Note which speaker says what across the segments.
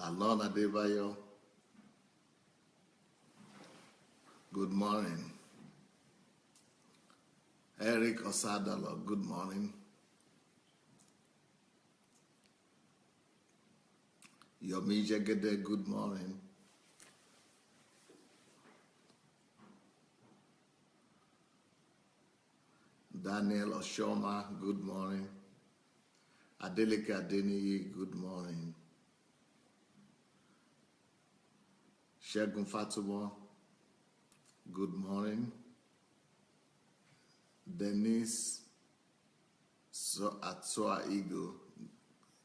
Speaker 1: Lalon Adebayo. Good morning. Eric Osadalo, good morning. Yomi Jegede, good morning. Daniel Oshoma, good morning. Adeleka Adeniyi, good morning. Shegun Fatumo, good morning. Denise Atsoa Igu,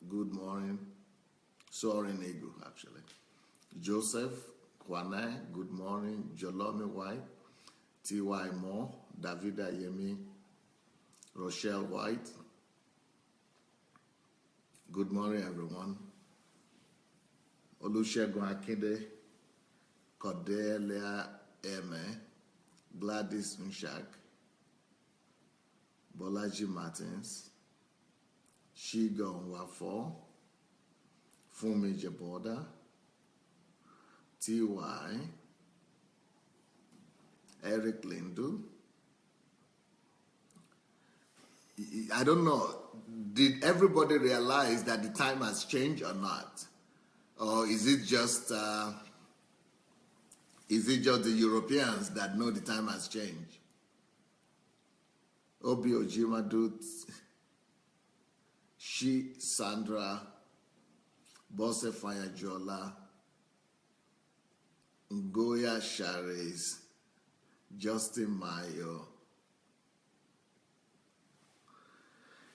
Speaker 1: good morning. Soaring Igu, actually. Joseph Kwane, good morning. Jolomi White, T.Y. Moore, Davida Yemi, Rochelle White. Good morning, everyone. Olusegun Akinde, Cordelia Eme, Gladys Nshak, Bolaji Martins, Shigon Wafo, Fumi Jaboda, T.Y., Eric Lindu. I don't know, did everybody realize that the time has changed or not? Or is it just the Europeans that know the time has changed? Obi Ojima Dut, Shi Sandra, Bose Fayajola, Ngoya Shares, Justin Mayo.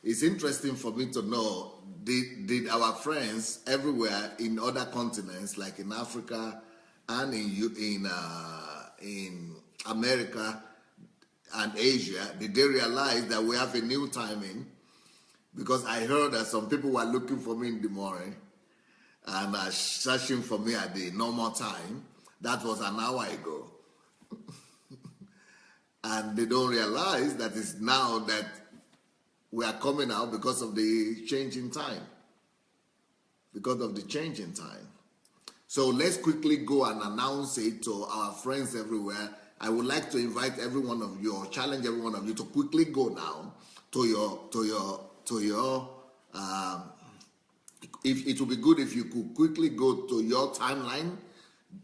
Speaker 1: It's interesting for me to know, did our friends everywhere in other continents, like in Africa and in America and Asia, did they realize that we have a new timing? Because I heard that some people were looking for me in the morning and searching for me at the normal time. That was an hour ago. And they don't realize that it's now that we are coming out because of the change in time. Because of the change in time. So let's quickly go and announce it to our friends everywhere. I would like to invite every one of you, or challenge every one of you to quickly go now to your if it would be good if you could quickly go to your timeline,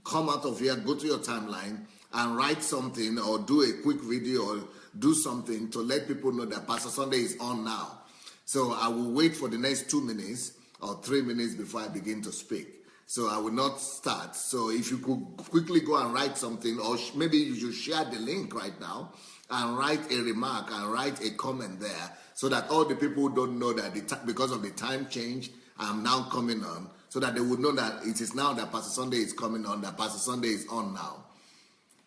Speaker 1: come out of here, go to your timeline and write something or do a quick video or do something to let people know that Pastor Sunday is on now. So I will wait for the next 2 minutes or 3 minutes before I begin to speak. So I will not start. So if you could quickly go and write something, or maybe you should share the link right now and write a remark and write a comment there so that all the people who don't know that because of the time change, I'm now coming on, so that they would know that it is now that Pastor Sunday is coming on, that Pastor Sunday is on now.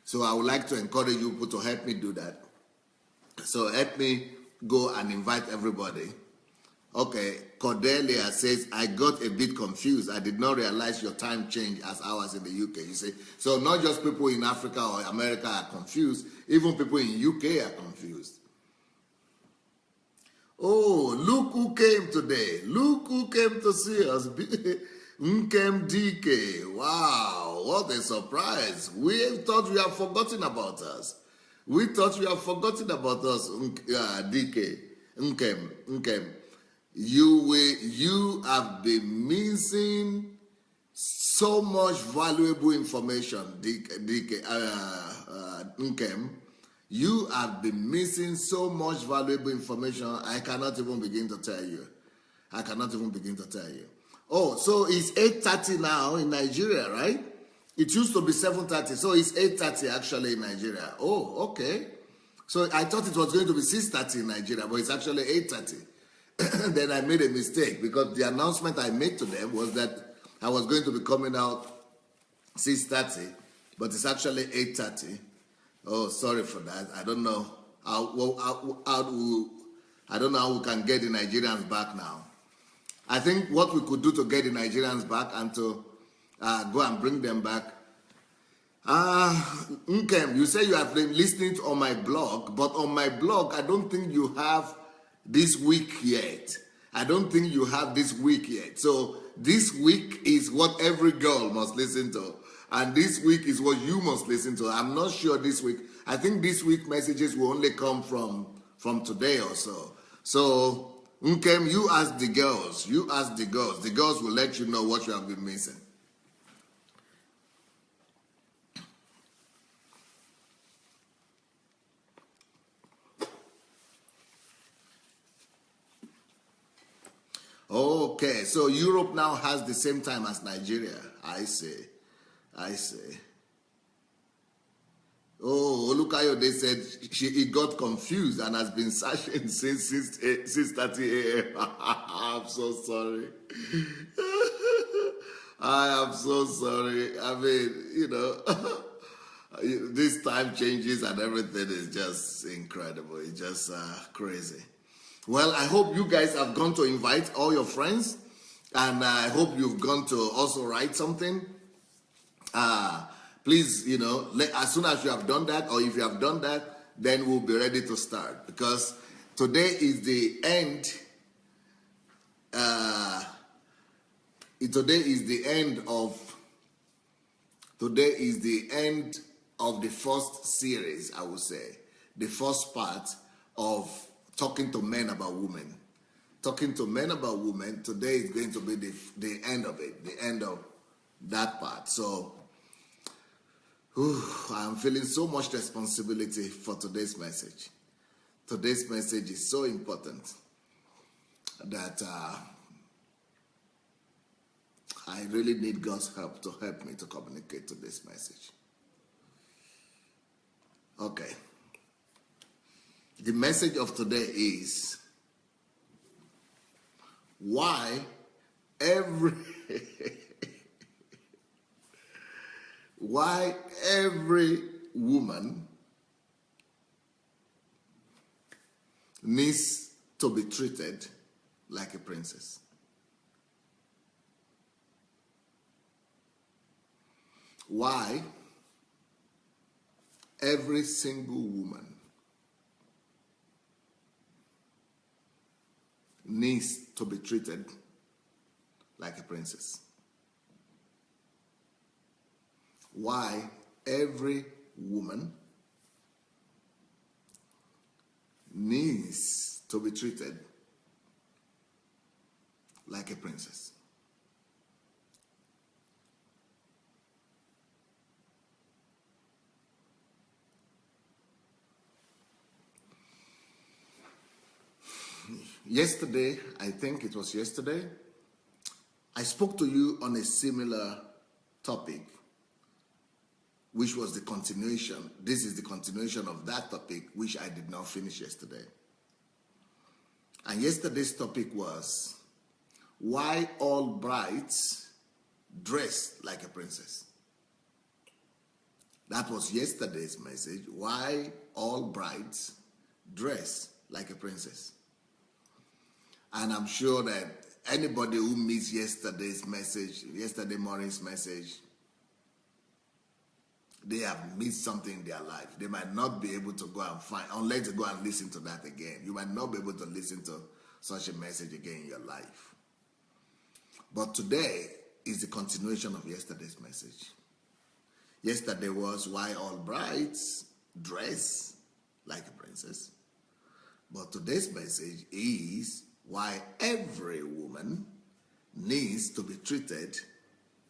Speaker 1: So I would like to encourage you people to help me do that. So help me go and invite everybody. Okay, Cordelia says, I got a bit confused. I did not realize your time changed as ours in the UK. You see, so not just people in Africa or America are confused, even people in UK are confused. Oh, look who came today. Look who came to see us. Nkem DK. Wow, what a surprise. We thought you have forgotten about us. We thought you have forgotten about us, DK. Nkem. You have been missing so much valuable information, DK. Nkem. You have been missing so much valuable information. I cannot even begin to tell you. Oh, so it's 8:30 now in Nigeria, right? It used to be 7:30, so it's 8:30 actually in Nigeria. Oh, okay. So I thought it was going to be 6:30 in Nigeria, but it's actually 8:30. Then I made a mistake because the announcement I made to them was that I was going to be coming out 6:30, but it's actually 8:30. Oh, sorry for that. I don't know how we can get the Nigerians back now. I think what we could do to get the Nigerians back and to go and bring them back. Nkem, you say you have been listening on my blog, but on my blog, I don't think you have this week yet. I don't think you have this week yet. So this week is what every girl must listen to. And this week is what you must listen to. I'm not sure this week. I think this week messages will only come from today or so. So, Nkem, you ask the girls. You ask the girls. The girls will let you know what you have been missing. Okay, so Europe now has the same time as Nigeria. I see. Oh, Olukayode said he got confused and has been searching since 6:30 a.m. I'm so sorry. I am so sorry. I mean, this time changes and everything is just incredible. It's just crazy. Well, I hope you guys have gone to invite all your friends, and I hope you've gone to also write something. Please, as soon as you have done that, or if you have done that, then we'll be ready to start, because today is the end. Today is the end of the first series, I would say, the first part of talking to men about women. Talking to men about women, today is going to be the end of it, the end of that part. So, I'm feeling so much responsibility for today's message. Today's message is so important that I really need God's help to help me to communicate to this message. Okay. The message of today is why every woman needs to be treated like a princess. Why every single woman needs to be treated like a princess. Why every woman needs to be treated like a princess. Yesterday, I think it was yesterday, I spoke to you on a similar topic, which was the continuation. This is the continuation of that topic, which I did not finish yesterday. And yesterday's topic was why all brides dress like a princess. That was yesterday's message, why all brides dress like a princess. And I'm sure that anybody who missed yesterday morning's message, they have missed something in their life. They might not be able to go and find, unless they go and listen to that again. You might not be able to listen to such a message again in your life. But today is the continuation of yesterday's message. Yesterday was why all brides dress like a princess. But today's message is why every woman needs to be treated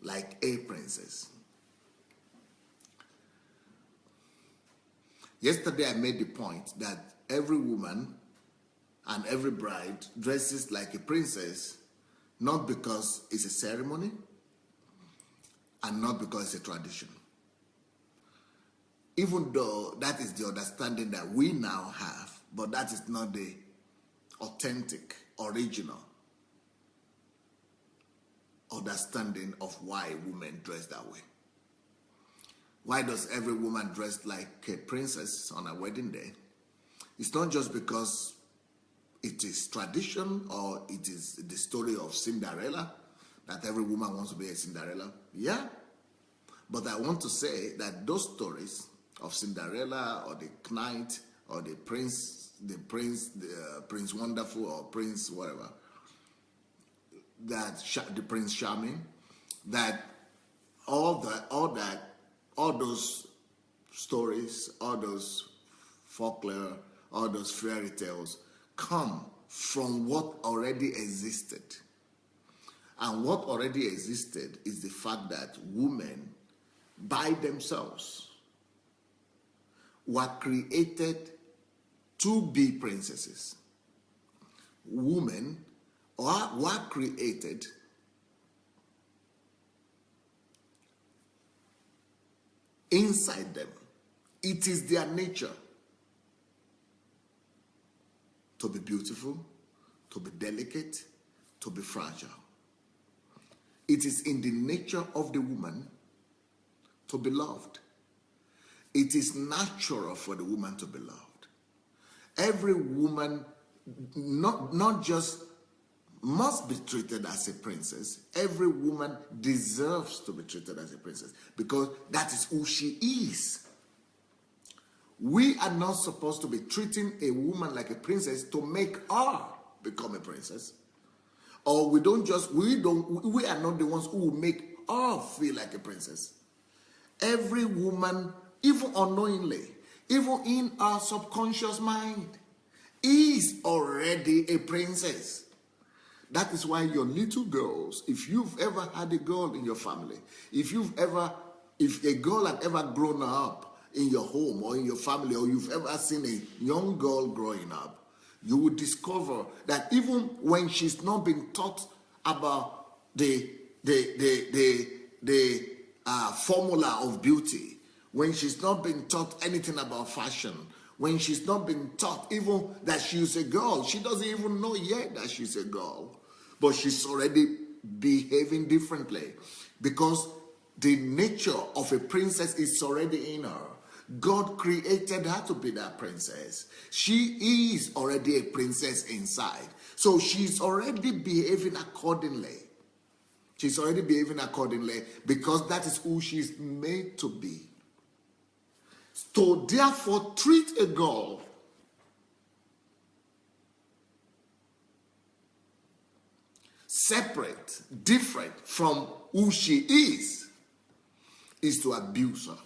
Speaker 1: like a princess. Yesterday I made the point that every woman and every bride dresses like a princess, not because it's a ceremony and not because it's a tradition. Even though that is the understanding that we now have, but that is not the authentic, original understanding of why women dress that way. Why does every woman dress like a princess on a wedding day? It's not just because it is tradition or it is the story of Cinderella, that every woman wants to be a Cinderella. Yeah, but I want to say that those stories of Cinderella or the knight or the Prince Wonderful or Prince whatever, that the Prince Charming, that all those stories, all those folklore, all those fairy tales come from what already existed. And what already existed is the fact that women by themselves were created to be princesses. Women were created inside them. It is their nature to be beautiful, to be delicate, to be fragile. It is in the nature of the woman to be loved. It is natural for the woman to be loved. Every woman not just must be treated as a princess. Every woman deserves to be treated as a princess because that is who she is. We are not supposed to be treating a woman like a princess to make her become a princess. Or we are not the ones who will make her feel like a princess. Every woman, even unknowingly, even in our subconscious mind, is already a princess. That is why your little girls, if you've ever had a girl in your family, if a girl had ever grown up in your home or in your family, or you've ever seen a young girl growing up, you will discover that even when she's not being taught about the formula of beauty, when she's not being taught anything about fashion, when she's not being taught even that she's a girl, she doesn't even know yet that she's a girl, but she's already behaving differently because the nature of a princess is already in her. God created her to be that princess. She is already a princess inside. So she's already behaving accordingly. She's already behaving accordingly because that is who she's made to be. So therefore, treat a girl separate, different from who she is to abuse her.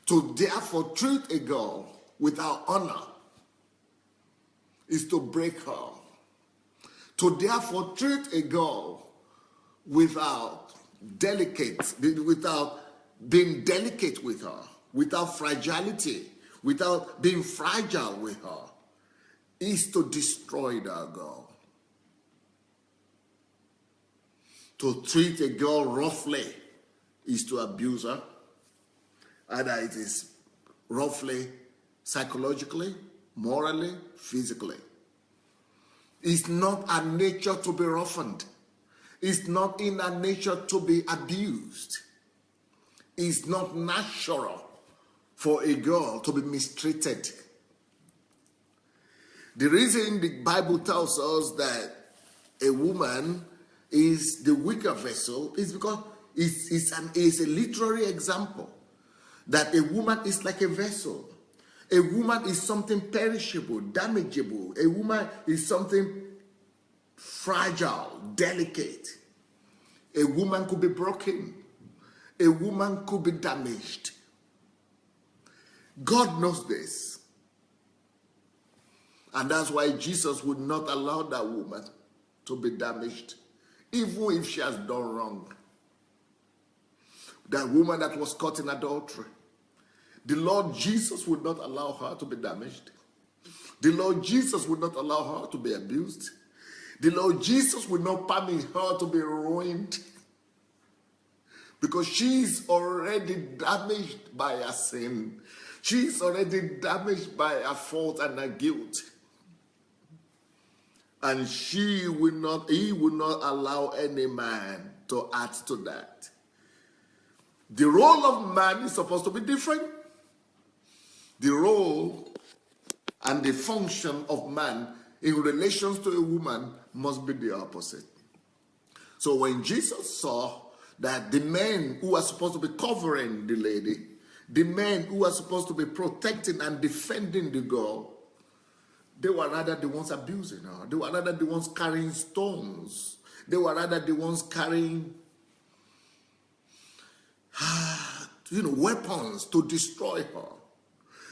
Speaker 1: To therefore treat a girl without honor is to break her. To therefore treat a girl without being delicate with her, without fragility, without being fragile with her, is to destroy that girl. To treat a girl roughly is to abuse her. Either it is roughly, psychologically, morally, physically. It's not our nature to be roughened. It's not in our nature to be abused. It's not natural for a girl to be mistreated. The reason the Bible tells us that a woman is the weaker vessel is because it's a literary example. That a woman is like a vessel. A woman is something perishable, damageable. A woman is something fragile, delicate. A woman could be broken. A woman could be damaged. God knows this. And that's why Jesus would not allow that woman to be damaged, even if she has done wrong. That woman that was caught in adultery, the Lord Jesus would not allow her to be damaged. The Lord Jesus would not allow her to be abused. The Lord Jesus would not permit her to be ruined. Because she's already damaged by her sin. She's already damaged by her fault and her guilt. And he would not allow any man to add to that. The role of man is supposed to be different. The role and the function of man in relation to a woman must be the opposite. So when Jesus saw that the men who are supposed to be covering the lady, the men who are supposed to be protecting and defending the girl, They were rather the ones abusing her. They were rather the ones carrying stones. They were rather the ones carrying weapons to destroy her.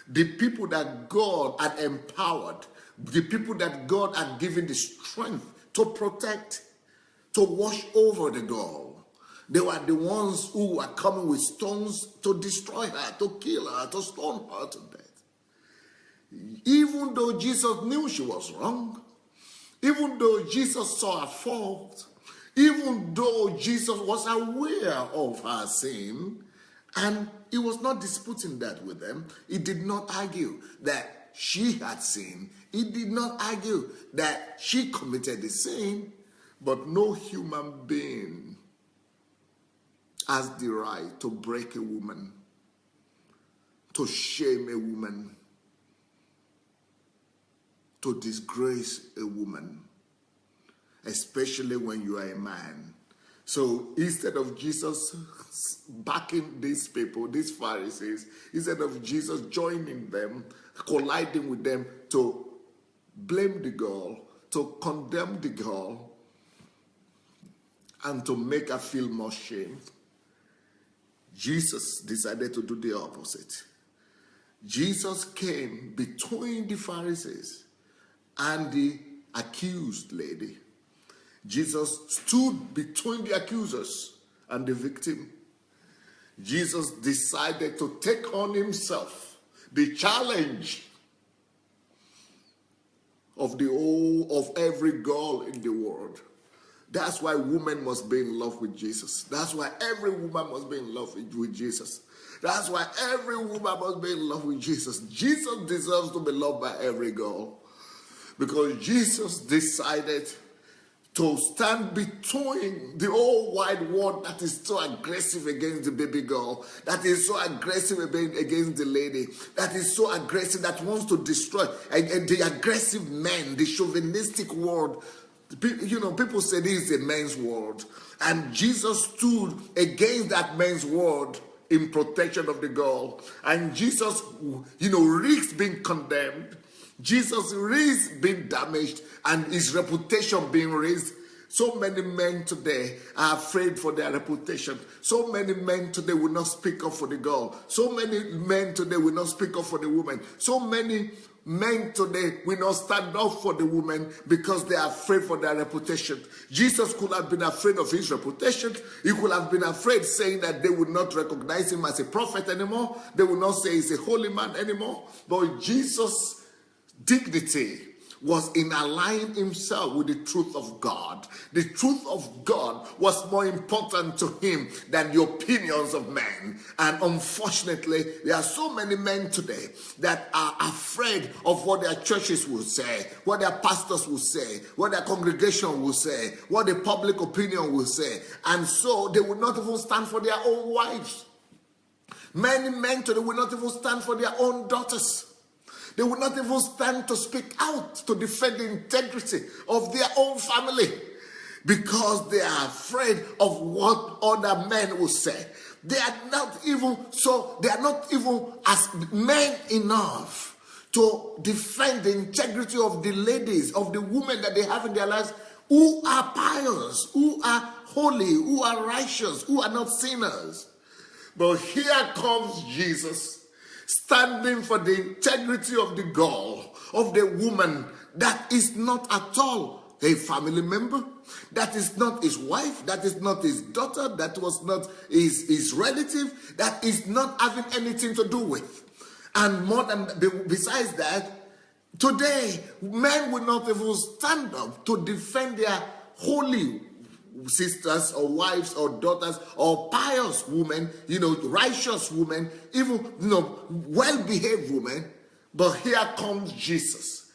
Speaker 1: The people that God had empowered, the people that God had given the strength to protect, to watch over the girl. They were the ones who were coming with stones to destroy her, to kill her, to stone her to death. Even though Jesus knew she was wrong, even though Jesus saw her fault, even though Jesus was aware of her sin, and he was not disputing that with them, he did not argue that she had sinned. He did not argue that she committed the sin, but no human being has the right to break a woman, to shame a woman, to disgrace a woman, especially when you are a man. So instead of Jesus backing these people, these Pharisees, instead of Jesus joining them, colliding with them to blame the girl, to condemn the girl, and to make her feel more shame, Jesus decided to do the opposite. Jesus came between the Pharisees and the accused lady. Jesus stood between the accusers and the victim. Jesus decided to take on himself the challenge of every girl in the world. That's why women must be in love with Jesus. That's why every woman must be in love with Jesus. That's why every woman must be in love with Jesus. Jesus deserves to be loved by every girl, because Jesus decided to stand between the whole wide world that is so aggressive against the baby girl, that is so aggressive against the lady, that is so aggressive, that wants to destroy, and the aggressive men, the chauvinistic world. People say this is a men's world, and Jesus stood against that men's world in protection of the girl. And Jesus, risks being condemned. Jesus risks being damaged and his reputation being raised. So many men today are afraid for their reputation. So many men today will not speak up for the girl. So many men today will not speak up for the woman. So many men today will not stand up for the woman because they are afraid for their reputation. Jesus could have been afraid of his reputation. He could have been afraid, saying that they would not recognize him as a prophet anymore. They would not say he's a holy man anymore. But Jesus' dignity was in aligning himself with the truth of God. The truth of God was more important to him than the opinions of men. And unfortunately, there are so many men today that are afraid of what their churches will say, what their pastors will say, what their congregation will say, what the public opinion will say. And so they will not even stand for their own wives. Many men today will not even stand for their own daughters. They will not even stand to speak out to defend the integrity of their own family, because they are afraid of what other men will say. They are not even as men enough to defend the integrity of the ladies, of the women that they have in their lives, who are pious, who are holy, who are righteous, who are not sinners. But here comes Jesus, standing for the integrity of the girl, of the woman that is not at all a family member, that is not his wife, that is not his daughter, that was not his relative, that is not having anything to do with. And besides that, today, men will not even stand up to defend their holy sisters or wives or daughters or pious women, righteous women, even, well-behaved women. But here comes Jesus,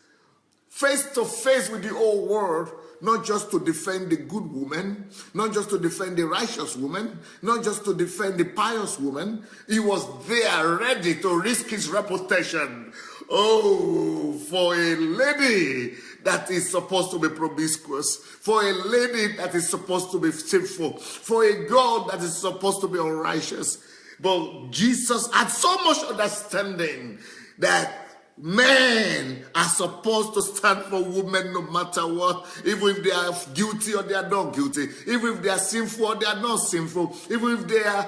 Speaker 1: face to face with the whole world, not just to defend the good woman, not just to defend the righteous woman, not just to defend the pious woman. He was there ready to risk his reputation. Oh, for a lady that is supposed to be promiscuous, for a lady that is supposed to be sinful, for a girl that is supposed to be unrighteous. But Jesus had so much understanding that men are supposed to stand for women no matter what, even if they are guilty or they are not guilty, even if they are sinful or they are not sinful, even if they are,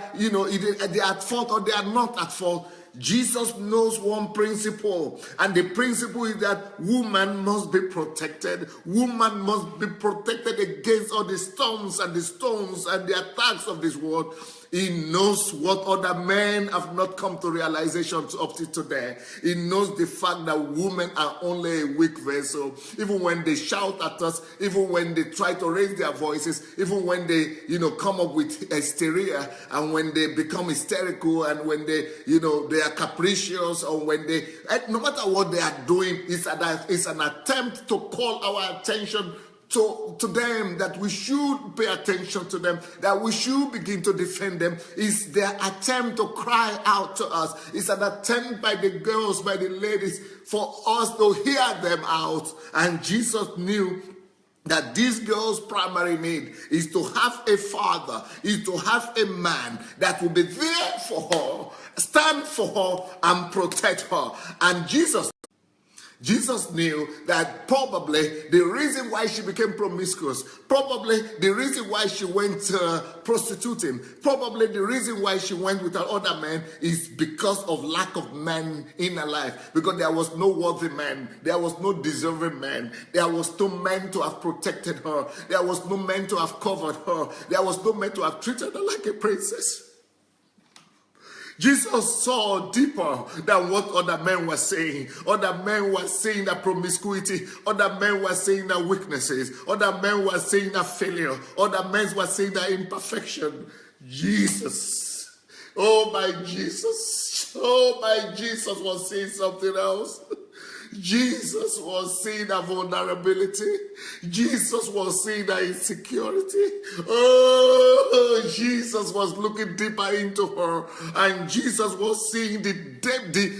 Speaker 1: they are at fault or they are not at fault. Jesus knows one principle, and the principle is that woman must be protected. Woman must be protected against all the storms and the stones and the attacks of this world. He knows what other men have not come to realization up to today. He knows the fact that women are only a weak vessel. Even when they shout at us, even when they try to raise their voices, even when they, come up with hysteria, and when they become hysterical, and when they, they are capricious, or when they, no matter what they are doing, it's an attempt to call our attention to them, that we should pay attention to them, that we should begin to defend them. It's their attempt to cry out to us. It's an attempt by the girls, by the ladies, for us to hear them out. And Jesus knew that this girl's primary need is to have a father, is to have a man that will be there for her, stand for her, and protect her. And Jesus knew that probably the reason why she became promiscuous, probably the reason why she went prostituting, probably the reason why she went with other men is because of lack of men in her life. Because there was no worthy man, there was no deserving man, there was no man to have protected her, there was no man to have covered her, there was no man to have treated her like a princess. Jesus saw deeper than what other men were saying. Other men were saying that promiscuity. Other men were saying that weaknesses. Other men were saying that failure. Other men were saying that imperfection. Jesus. Oh my Jesus. Oh my Jesus was saying something else. Jesus was seeing that vulnerability. Jesus was seeing that insecurity. Oh, Jesus was looking deeper into her. And Jesus was seeing the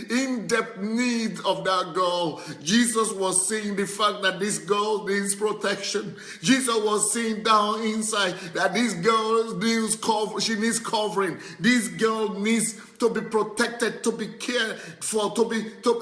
Speaker 1: in-depth need of that girl. Jesus was seeing the fact that this girl needs protection. Jesus was seeing down inside that this girl needs cover. She needs covering. This girl needs to be protected, to be cared for,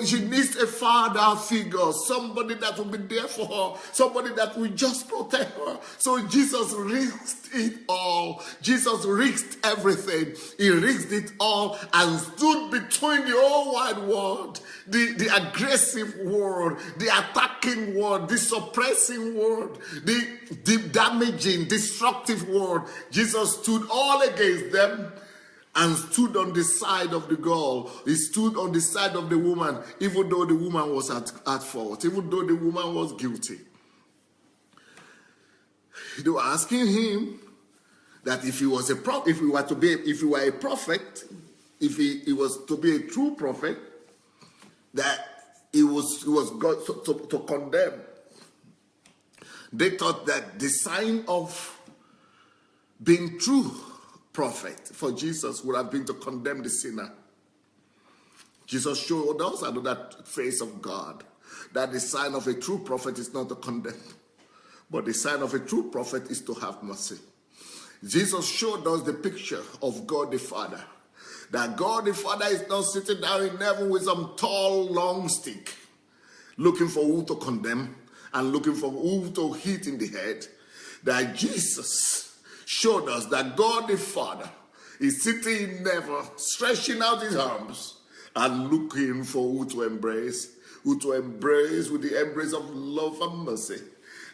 Speaker 1: she needs a father figure, somebody that will be there for her, somebody that will just protect her. So Jesus risked it all. Jesus risked everything. He risked it all and stood between the whole wide world, the aggressive world, the attacking world, the suppressing world, the damaging, destructive world. Jesus stood all against them and stood on the side of the girl. He stood on the side of the woman, even though the woman was at fault, even though the woman was guilty. They were asking him that if he was a prophet, if he were a prophet, if he was to be a true prophet, that he was God to condemn. They thought that the sign of being true prophet for Jesus would have been to condemn the sinner. Jesus showed us another face of God, that the sign of a true prophet is not to condemn, but the sign of a true prophet is to have mercy. Jesus showed us the picture of God the Father, that God the Father is not sitting down in heaven with some tall, long stick, looking for who to condemn and looking for who to hit in the head. That Jesus showed us that God the Father is sitting in heaven, stretching out his arms and looking for who to embrace with the embrace of love and mercy.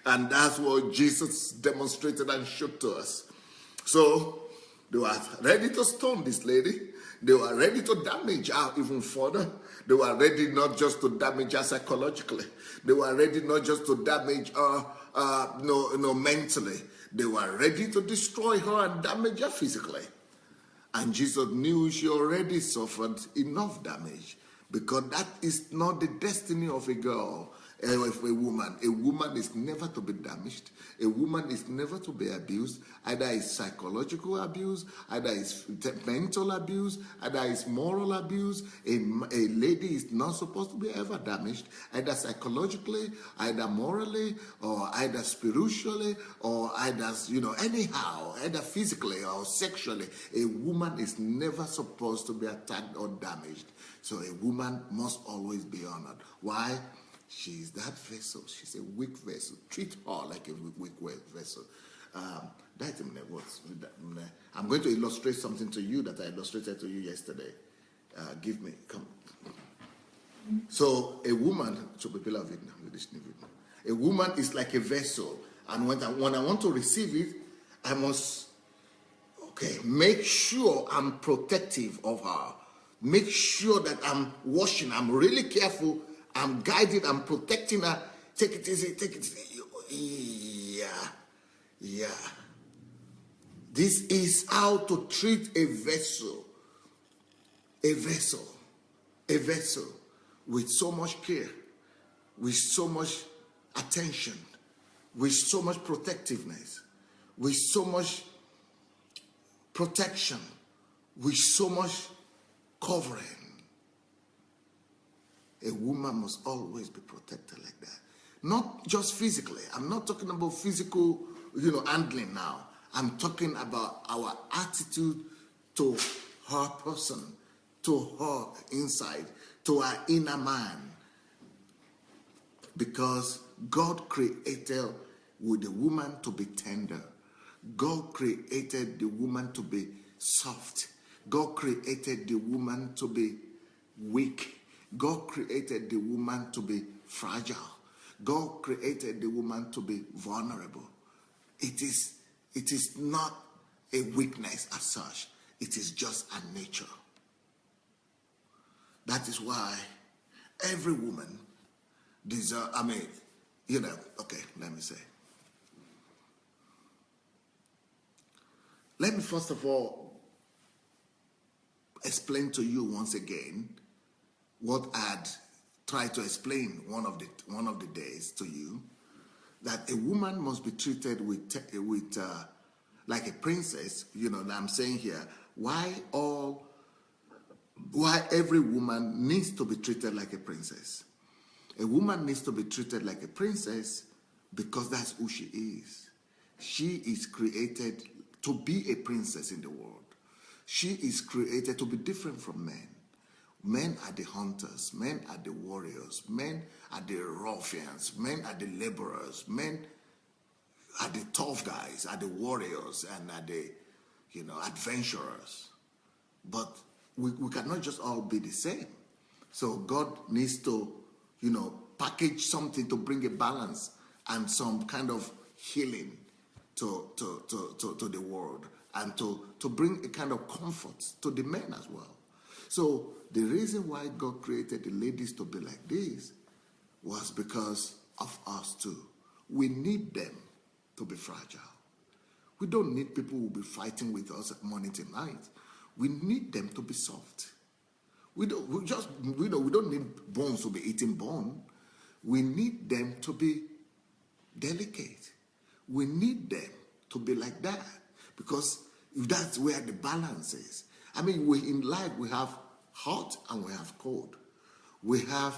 Speaker 1: And that's what Jesus demonstrated and showed to us. So they were ready to stone this lady. They were ready to damage her even further. They were ready not just to damage her psychologically. They were ready not just to damage her mentally. They were ready to destroy her and damage her physically. And Jesus knew she already suffered enough damage, because that is not the destiny of a girl. If a woman is never to be damaged. A woman is never to be abused. Either it's psychological abuse, either it's mental abuse, either it's moral abuse. A lady is not supposed to be ever damaged, either psychologically, either morally, or either spiritually, or either, anyhow, either physically or sexually. A woman is never supposed to be attacked or damaged. So a woman must always be honored. Why? She's that vessel. She's a weak vessel. Treat her like a weak vessel. I'm going to illustrate something to you that I illustrated to you yesterday. Come. So a woman, a woman is like a vessel. And when I want to receive it, I must, make sure I'm protective of her. Make sure that I'm watching. I'm really careful. I'm guiding. I'm protecting her. Take it easy. Take it easy. Yeah. This is how to treat a vessel. A vessel with so much care, with so much attention, with so much protectiveness, with so much protection, with so much covering. A woman must always be protected like that. Not just physically. I'm not talking about physical, handling now. I'm talking about our attitude to her person, to her inside, to her inner man. Because God created with the woman to be tender. God created the woman to be soft. God created the woman to be weak. God created the woman to be fragile. God created the woman to be vulnerable. It is not a weakness as such. It is just a nature. That is why every woman deserves, let me say. Let me first of all explain to you once again what I'd tried to explain one of the days to you, that a woman must be treated with like a princess. I'm saying here, why every woman needs to be treated like a princess. A woman needs to be treated like a princess because that's who she is. She is created to be a princess in the world. She is created to be different from men. Men are the hunters, men are the warriors, men are the ruffians, men are the laborers, men are the tough guys, are the warriors, and are the, adventurers. But we cannot just all be the same. So God needs to, package something to bring a balance and some kind of healing to the world, and to bring a kind of comfort to the men as well. So the reason why God created the ladies to be like this was because of us too. We need them to be fragile. We don't need people who will be fighting with us morning to night. We need them to be soft. We don't need bones to be eating bone. We need them to be delicate. We need them to be like that, because that's where the balance is. I mean, in life we have hot and we have cold. We have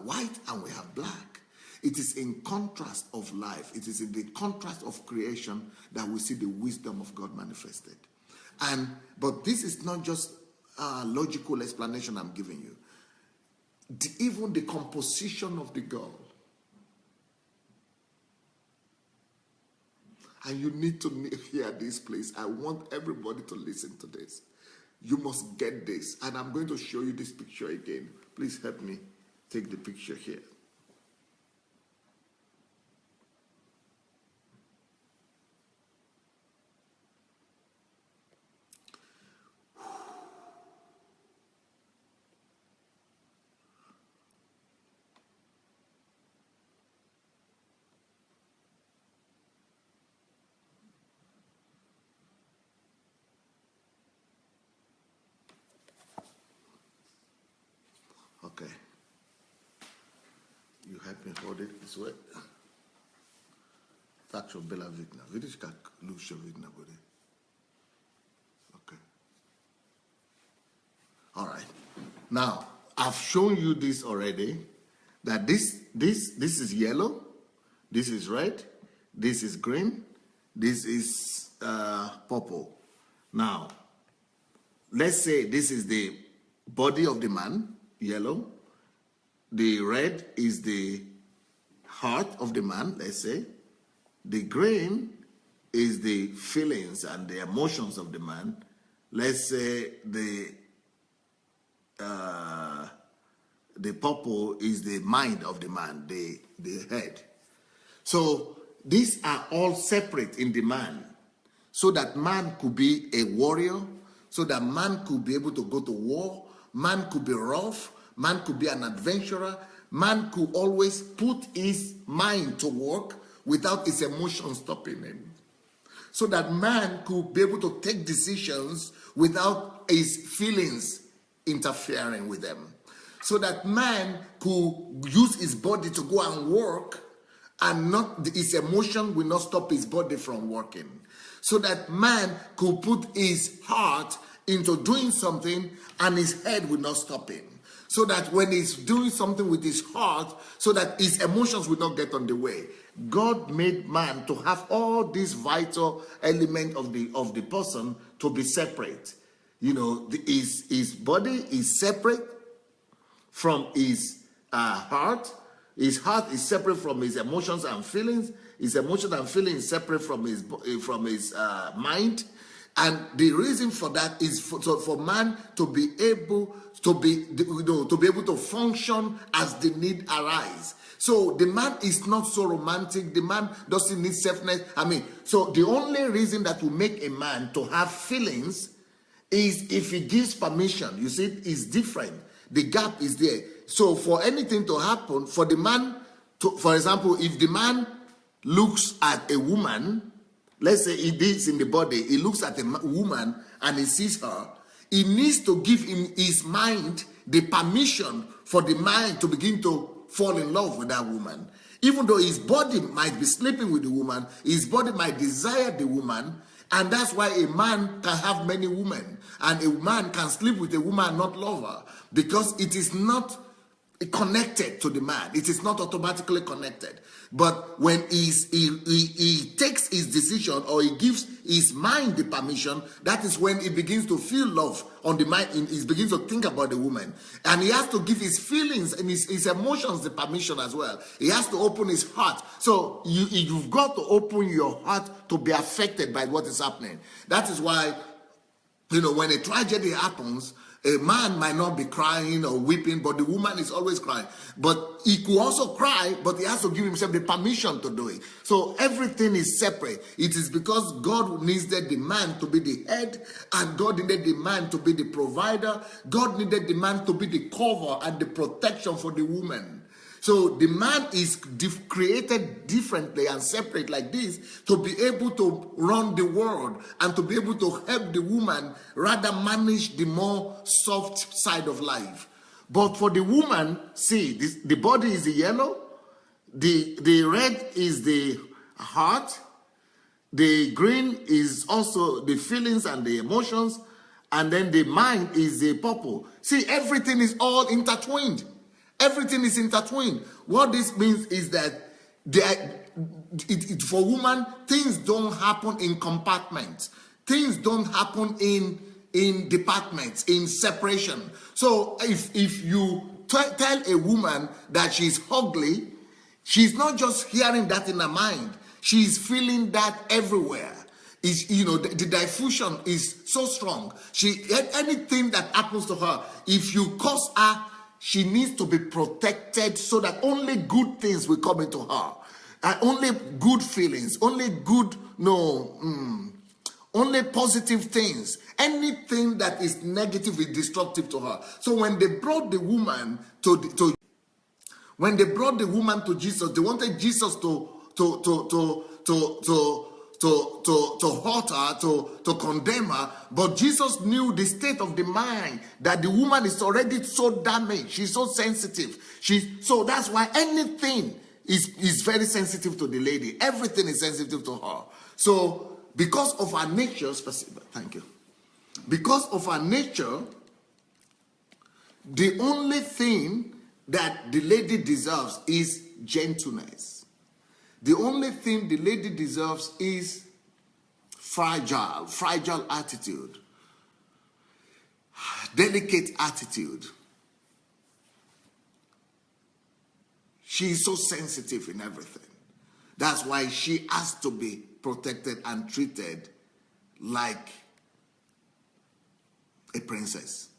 Speaker 1: white and we have black. It is in contrast of life. It is in the contrast of creation that we see the wisdom of God manifested. But this is not just a logical explanation I'm giving you. Even the composition of the girl. And you need to hear this, please. I want everybody to listen to this. You must get this. And I'm going to show you this picture again. Please help me take the picture here. Okay. help me hold it this way. Tak šo byla vidna. Vidíš, jak lůše vidna bude? Okay. All right. Now, I've shown you this already, that this is yellow, this is red, this is green, this is purple. Now, let's say this is the body of the man, yellow. The red is the heart of the man, let's say. The green is the feelings and the emotions of the man. Let's say the purple is the mind of the man, the head. So these are all separate in the man, so that man could be a warrior, so that man could be able to go to war, man could be rough, man could be an adventurer, man could always put his mind to work without his emotions stopping him. So that man could be able to take decisions without his feelings interfering with them. So that man could use his body to go and work, and not his emotion will not stop his body from working. So that man could put his heart into doing something and his head will not stop him. So that when he's doing something with his heart, so that his emotions will not get on the way. God made man to have all these vital elements of the person to be separate. You know, his body is separate from his heart. His heart is separate from his emotions and feelings. His emotions and feelings is separate from his mind. And the reason for that is for man to be able to be able to function as the need arise. So the man is not so romantic. The man doesn't need selfness. So the only reason that will make a man to have feelings is if he gives permission. You see, it's different. The gap is there. So for anything to happen, for the man to, for example, if the man looks at a woman, let's say he is in the body, he looks at a woman and he sees her, he needs to give him his mind the permission for the mind to begin to fall in love with that woman. Even though his body might be sleeping with the woman, his body might desire the woman, and that's why a man can have many women, and a man can sleep with a woman and not love her, because it is not connected to the man. It is not automatically connected. But when he takes his decision, or he gives his mind the permission, that is when he begins to feel love on the mind. He begins to think about the woman. And he has to give his feelings and his emotions the permission as well. He has to open his heart. So you've got to open your heart to be affected by what is happening. That is why, when a tragedy happens, a man might not be crying or weeping, but the woman is always crying. But he could also cry, but he has to give himself the permission to do it. So everything is separate. It is because God needed the man to be the head, and God needed the man to be the provider. God needed the man to be the cover and the protection for the woman. So the man is created differently and separate like this to be able to run the world and to be able to help the woman rather manage the more soft side of life. But for the woman, see, the body is the yellow, the red is the heart, the green is also the feelings and the emotions, and then the mind is the purple. See, everything is all intertwined. Everything is intertwined. What this means is that for women, things don't happen in compartments. Things don't happen in departments, in separation. So if you tell a woman that she's ugly, she's not just hearing that in her mind. She's feeling that everywhere. The diffusion is so strong. Anything that happens to her, if you cause her, she needs to be protected so that only good things will come into her. And only good feelings, only good, only positive things. Anything that is negative is destructive to her. So when they brought the woman to Jesus, they wanted Jesus to hurt her, to condemn her. But Jesus knew the state of the mind, that the woman is already so damaged. She's so sensitive. So that's why anything is very sensitive to the lady. Everything is sensitive to her. So because of her nature, thank you. Because of her nature, the only thing that the lady deserves is gentleness. The only thing the lady deserves is fragile attitude, delicate attitude. She is so sensitive in everything. That's why she has to be protected and treated like a princess.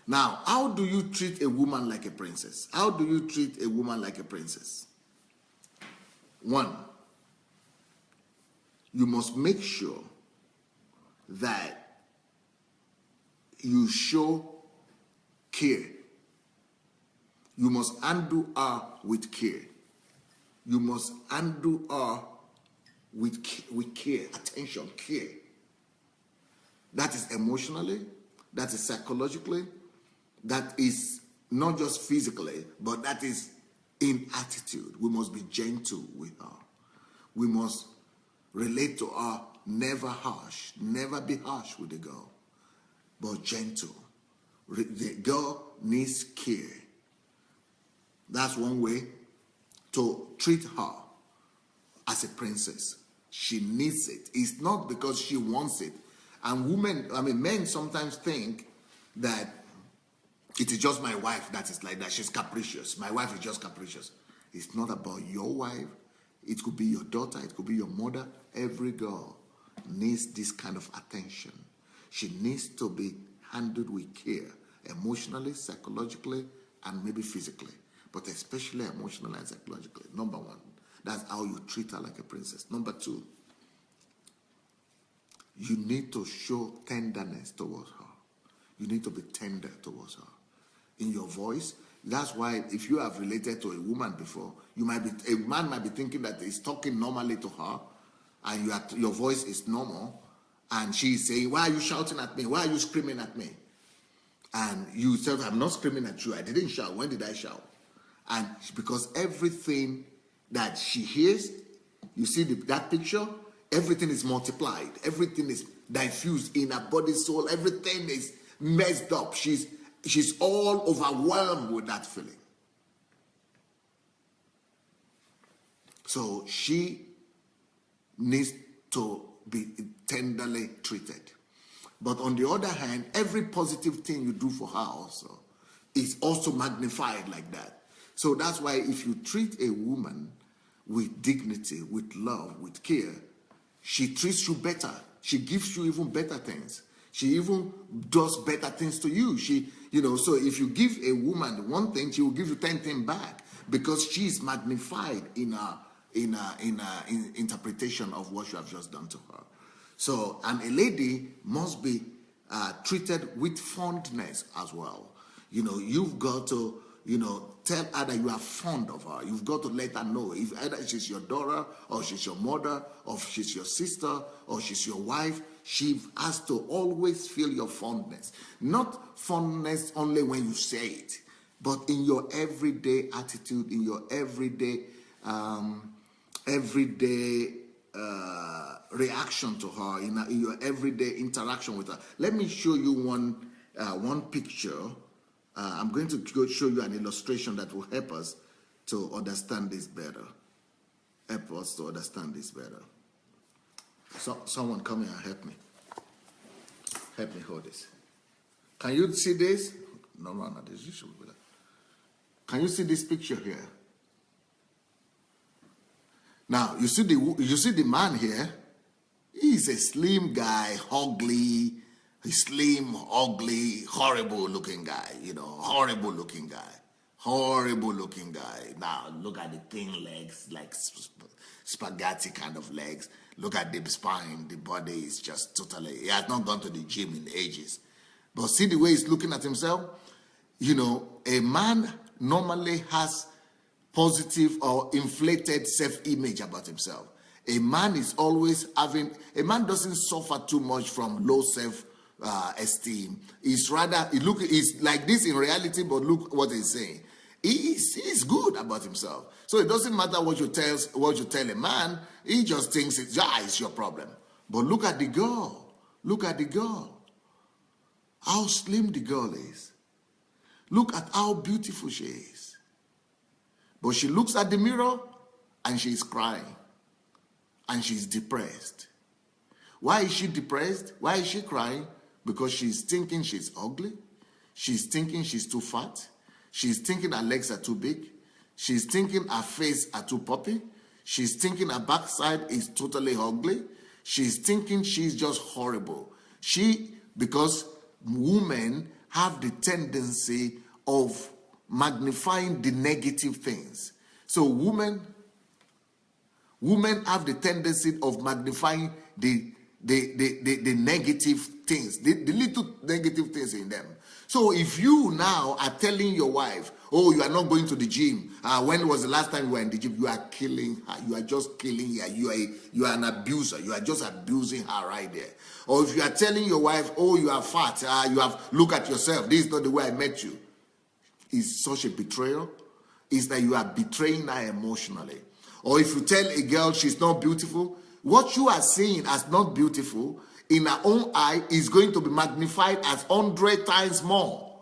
Speaker 1: Now, how do you treat a woman like a princess? How do you treat a woman like a princess? One, you must make sure that you show care. You must handle her with care. You must handle her with care, attention, care. That is emotionally, that is psychologically, that is not just physically, but that is in attitude. We must be gentle with her. We must relate to her, never harsh, never be harsh with the girl, but gentle. The girl needs care. That's one way to treat her as a princess. She needs it. It's not because she wants it. And men sometimes think that it is just my wife that is like that. She's capricious. My wife is just capricious. It's not about your wife. It could be your daughter. It could be your mother. Every girl needs this kind of attention. She needs to be handled with care, emotionally, psychologically, and maybe physically, but especially emotionally and psychologically. Number one, that's how you treat her like a princess. Number two, you need to show tenderness towards her. You need to be tender towards her. In your voice, that's why if you have related to a woman before, a man might be thinking that he's talking normally to her, and your voice is normal, and she's saying, why are you shouting at me? Why are you screaming at me? And you said, I'm not screaming at you. I didn't shout. When did I shout? And because everything that she hears, you see that picture, everything is multiplied. Everything is diffused in her body, soul. Everything is messed up. She's all overwhelmed with that feeling. So she needs to be tenderly treated. But on the other hand, every positive thing you do for her also is also magnified like that. So that's why if you treat a woman with dignity, with love, with care, she treats you better. She gives you even better things. She even does better things to you. So if you give a woman one thing, she will give you 10 things back, because she is magnified in her interpretation of what you have just done to her. So, and a lady must be treated with fondness as well. You've got to, tell her that you are fond of her. You've got to let her know, if either she's your daughter, or she's your mother, or she's your sister, or she's your wife, she has to always feel your fondness. Not fondness only when you say it, but in your everyday attitude, in your everyday reaction to her, in your everyday interaction with her. Let me show you one picture. I'm going to show you an illustration that will help us to understand this better. Help us to understand this better. So, someone come here and help me. Help me hold this. Can you see this? No, this should be that. Can you see this picture here? Now, you see the man here. He's a slim guy, ugly. He's slim, ugly, horrible looking guy. Horrible looking guy. Horrible looking guy. Now, look at the thin legs, like spaghetti kind of legs. Look at the spine. The body is just totally... He has not gone to the gym in ages. But see the way he's looking at himself? A man normally has positive or inflated self-image about himself. A man is always having, a man doesn't suffer too much from low self-esteem. It's rather, it's like this in reality, but look what he's saying. He's good about himself. So it doesn't matter what you tell a man, he just thinks it's your problem. But look at the girl. Look at the girl. How slim the girl is. Look at how beautiful she is. But she looks at the mirror and she's crying. And she's depressed. Why is she depressed? Why is she crying? Because she's thinking she's ugly. She's thinking she's too fat. She's thinking her legs are too big. She's thinking her face are too puffy. She's thinking her backside is totally ugly. She's thinking she's just horrible. Because women have the tendency of magnifying the negative things. So women have the tendency of magnifying the negative things, the little negative things in them. So if you now are telling your wife, oh, you are not going to the gym. When was the last time you were in the gym? You are killing her. You are just killing her. You are an abuser. You are just abusing her right there. Or if you are telling your wife, oh, you are fat. Look at yourself. This is not the way I met you. It's such a betrayal. It's that you are betraying her emotionally. Or if you tell a girl she's not beautiful, what you are seeing as not beautiful in her own eye is going to be magnified as 100 times more.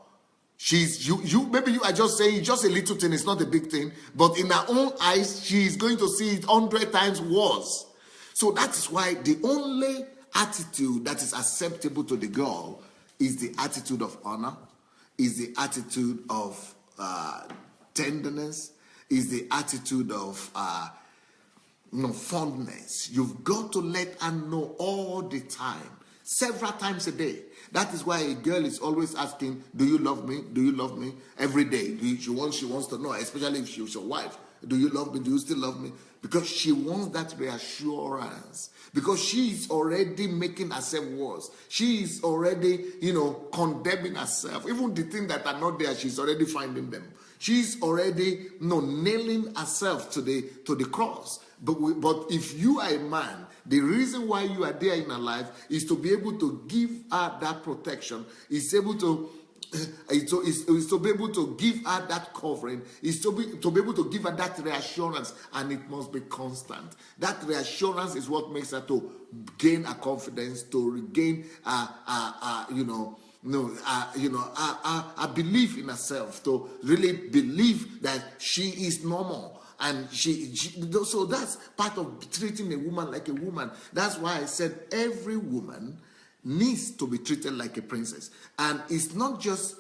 Speaker 1: Maybe you are just saying it's just a little thing, it's not a big thing, but in her own eyes, she is going to see it 100 times worse. So that is why the only attitude that is acceptable to the girl is the attitude of honor, is the attitude of tenderness, is the attitude of fondness. You've got to let her know all the time, several times a day. That is why a girl is always asking, do you love me? Do you love me? Every day. She wants to know, especially if she's your wife. Do you love me? Do you still love me? Because she wants that reassurance. Because she's already making herself worse. She is already, condemning herself. Even the things that are not there, she's already finding them. She's already nailing herself to the cross. But if you are a man, the reason why you are there in her life is to be able to give her that protection, is to be able to give her that covering, is to be able to give her that reassurance, and it must be constant. That reassurance is what makes her to gain her confidence, to regain a belief in herself, to really believe that she is normal. And so that's part of treating a woman like a woman. That's why I said every woman needs to be treated like a princess. And it's not just,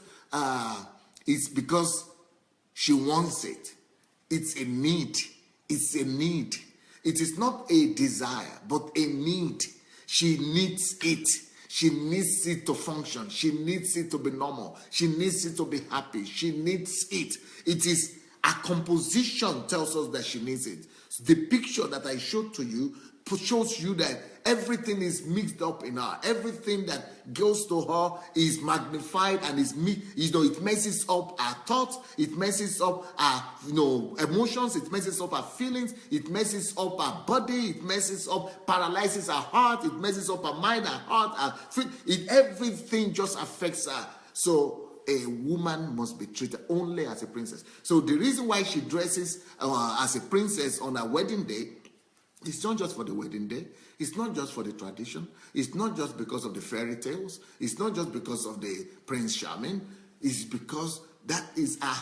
Speaker 1: it's because she wants it. It's a need. It's a need. It is not a desire, but a need. She needs it. She needs it to function. She needs it to be normal. She needs it to be happy. She needs it. It is a composition tells us that she needs it. The picture that I showed to you shows you that everything is mixed up in her. Everything that goes to her is magnified and it messes up her thoughts, it messes up her emotions, it messes up her feelings, it messes up her body, it messes up, paralyzes her heart, it messes up her mind, her heart, her feet. Everything just affects her. So a woman must be treated only as a princess. So the reason why she dresses as a princess on her wedding day, it's not just for the wedding day. It's not just for the tradition. It's not just because of the fairy tales. It's not just because of the Prince Charming. It's because that is our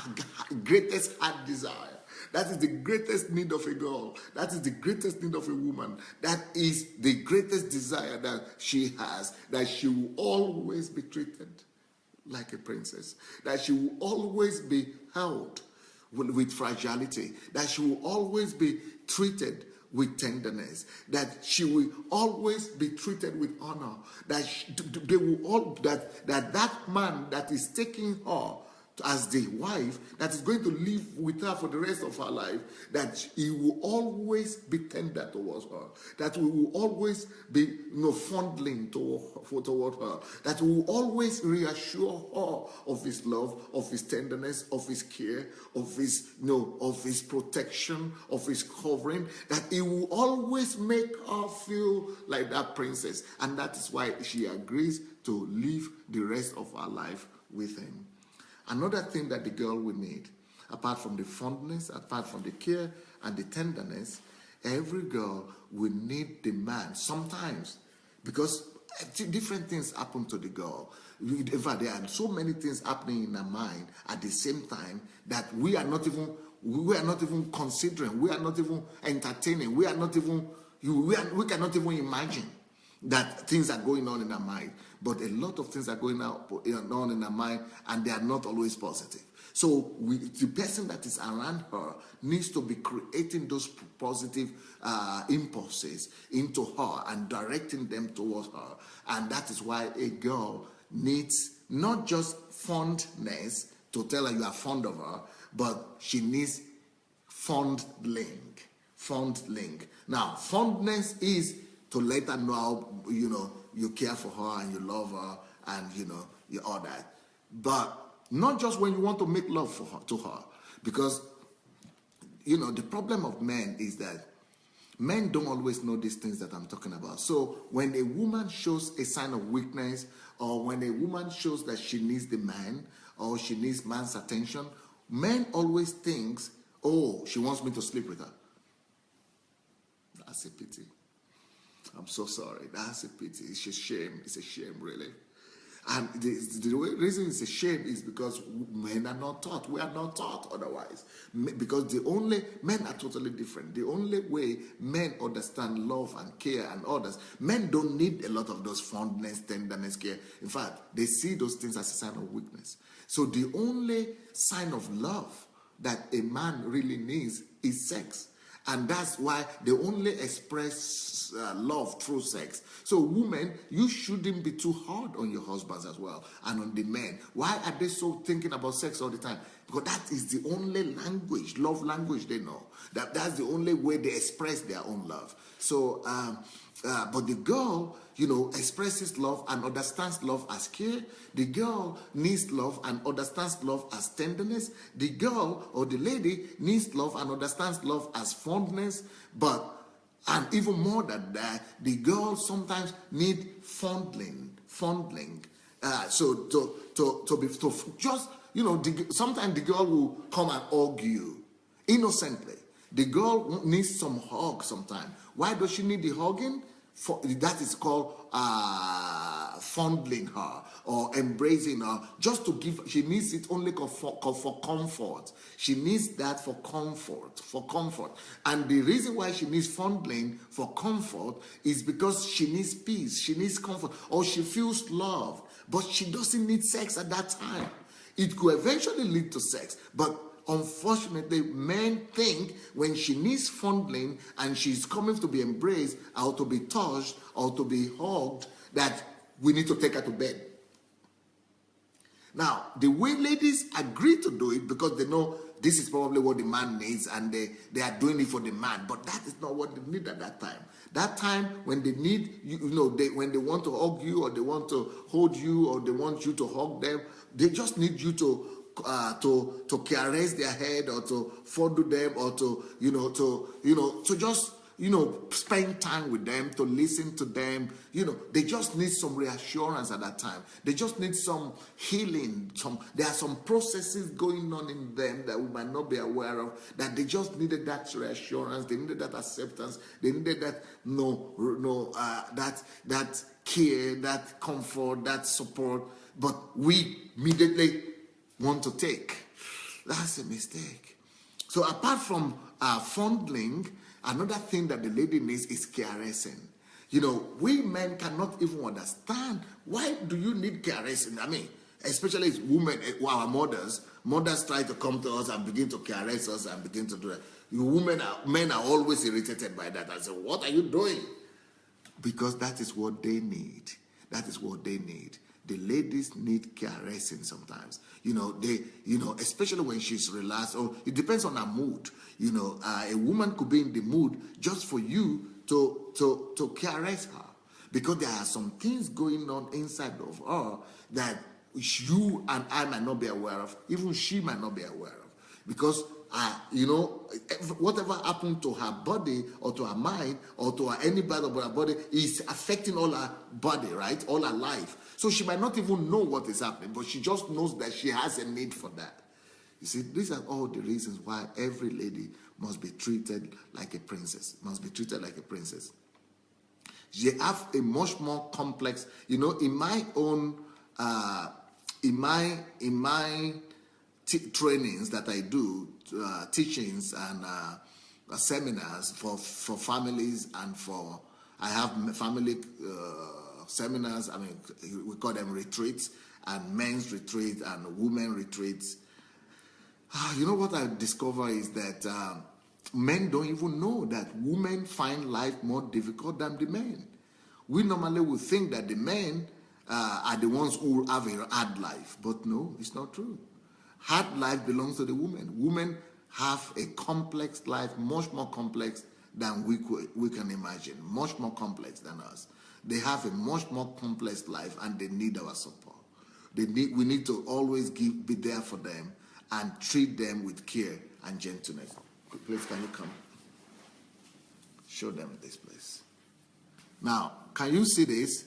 Speaker 1: greatest heart desire. That is the greatest need of a girl. That is the greatest need of a woman. That is the greatest desire that she has, that she will always be treated like a princess, that she will always be held with fragility, that she will always be treated with tenderness, that she will always be treated with honor, that that man that is taking her as the wife that is going to live with her for the rest of her life, that he will always be tender towards her, that we will always be fondling toward her, that we will always reassure her of his love, of his tenderness, of his care, of his protection, of his covering, that he will always make her feel like that princess. And that is why she agrees to live the rest of her life with him. Another thing that the girl will need, apart from the fondness, apart from the care and the tenderness, every girl will need the man sometimes, because different things happen to the girl. In fact, there are so many things happening in her mind at the same time that we are not even considering, we are not even entertaining, we cannot even imagine that things are going on in her mind. But a lot of things are going on in her mind, and they are not always positive. So the person that is around her needs to be creating those positive impulses into her and directing them towards her. And that is why a girl needs not just fondness to tell her you are fond of her, but she needs fondling. Now, fondness is to let her know how, you care for her and you love her and, you all that. But not just when you want to make love to her. Because, the problem of men is that men don't always know these things that I'm talking about. So when a woman shows a sign of weakness, or when a woman shows that she needs the man, or she needs man's attention, men always think, oh, she wants me to sleep with her. That's a pity. I'm so sorry. That's a pity. It's a shame. It's a shame, really. And the reason it's a shame is because men are not taught. We are not taught otherwise. Because men are totally different. The only way men understand love and care and others, men don't need a lot of those fondness, tenderness, care. In fact, they see those things as a sign of weakness. So the only sign of love that a man really needs is sex. And that's why they only express love through sex. So women, you shouldn't be too hard on your husbands as well and on the men. Why are they so thinking about sex all the time? Because that is the only language, love language they know. That's the only way they express their own love. So, but the girl, expresses love and understands love as care. The girl needs love and understands love as tenderness. The girl or the lady needs love and understands love as fondness. And even more than that, the girl sometimes need fondling. So sometimes the girl will come and hug you innocently. The girl needs some hug sometimes. Why does she need the hugging? That is called fondling her or embracing her. Just to give, she needs it only for comfort. She needs that for comfort. And the reason why she needs fondling for comfort is because she needs peace, she needs comfort, or she feels loved, but she doesn't need sex at that time. It could eventually lead to sex, but unfortunately, men think when she needs fondling and she's coming to be embraced or to be touched or to be hugged, that we need to take her to bed. Now, the way ladies agree to do it because they know this is probably what the man needs and they are doing it for the man, but that is not what they need at that time. That time when they need, when they want to hug you or they want to hold you or they want you to hug them, they just need you to caress their head or to fondle them or to just spend time with them, to listen to them. They just need some reassurance at that time. They just need some healing. There are some processes going on in them that we might not be aware of, that they just needed that reassurance. They needed that acceptance. They needed that that care, that comfort, that support. But we immediately want to take. That's a mistake. So apart from fondling, another thing that the lady needs is caressing. We men cannot even understand, why do you need caressing? I mean, especially as women, our mothers try to come to us and begin to caress us and begin to do that. Men are always irritated by that. I say, what are you doing? Because that is what they need. That is what they need. the ladies need caressing sometimes. Especially when she's relaxed, or it depends on her mood. A woman could be in the mood just for you to caress her, because there are some things going on inside of her that you and I might not be aware of, even she might not be aware of, because whatever happened to her body or to her mind or to any part of her body is affecting all her body, right? All her life. So she might not even know what is happening, but she just knows that she has a need for that. You see, these are all the reasons why every lady must be treated like a princess, must be treated like a princess. They have a much more complex, in my own, in my trainings that I do, teachings and seminars for families, and I have family seminars. I mean, we call them retreats, and men's retreats and women retreats. What I discover is that men don't even know that women find life more difficult than the men. We normally would think that the men are the ones who have a hard life, but no, it's not true. Hard life belongs to the women. Women have a complex life, much more complex than we can imagine, much more complex than us. They have a much more complex life, and they need our support. We need to always be there for them and treat them with care and gentleness. Please, can you come? Show them this place. Now, can you see this?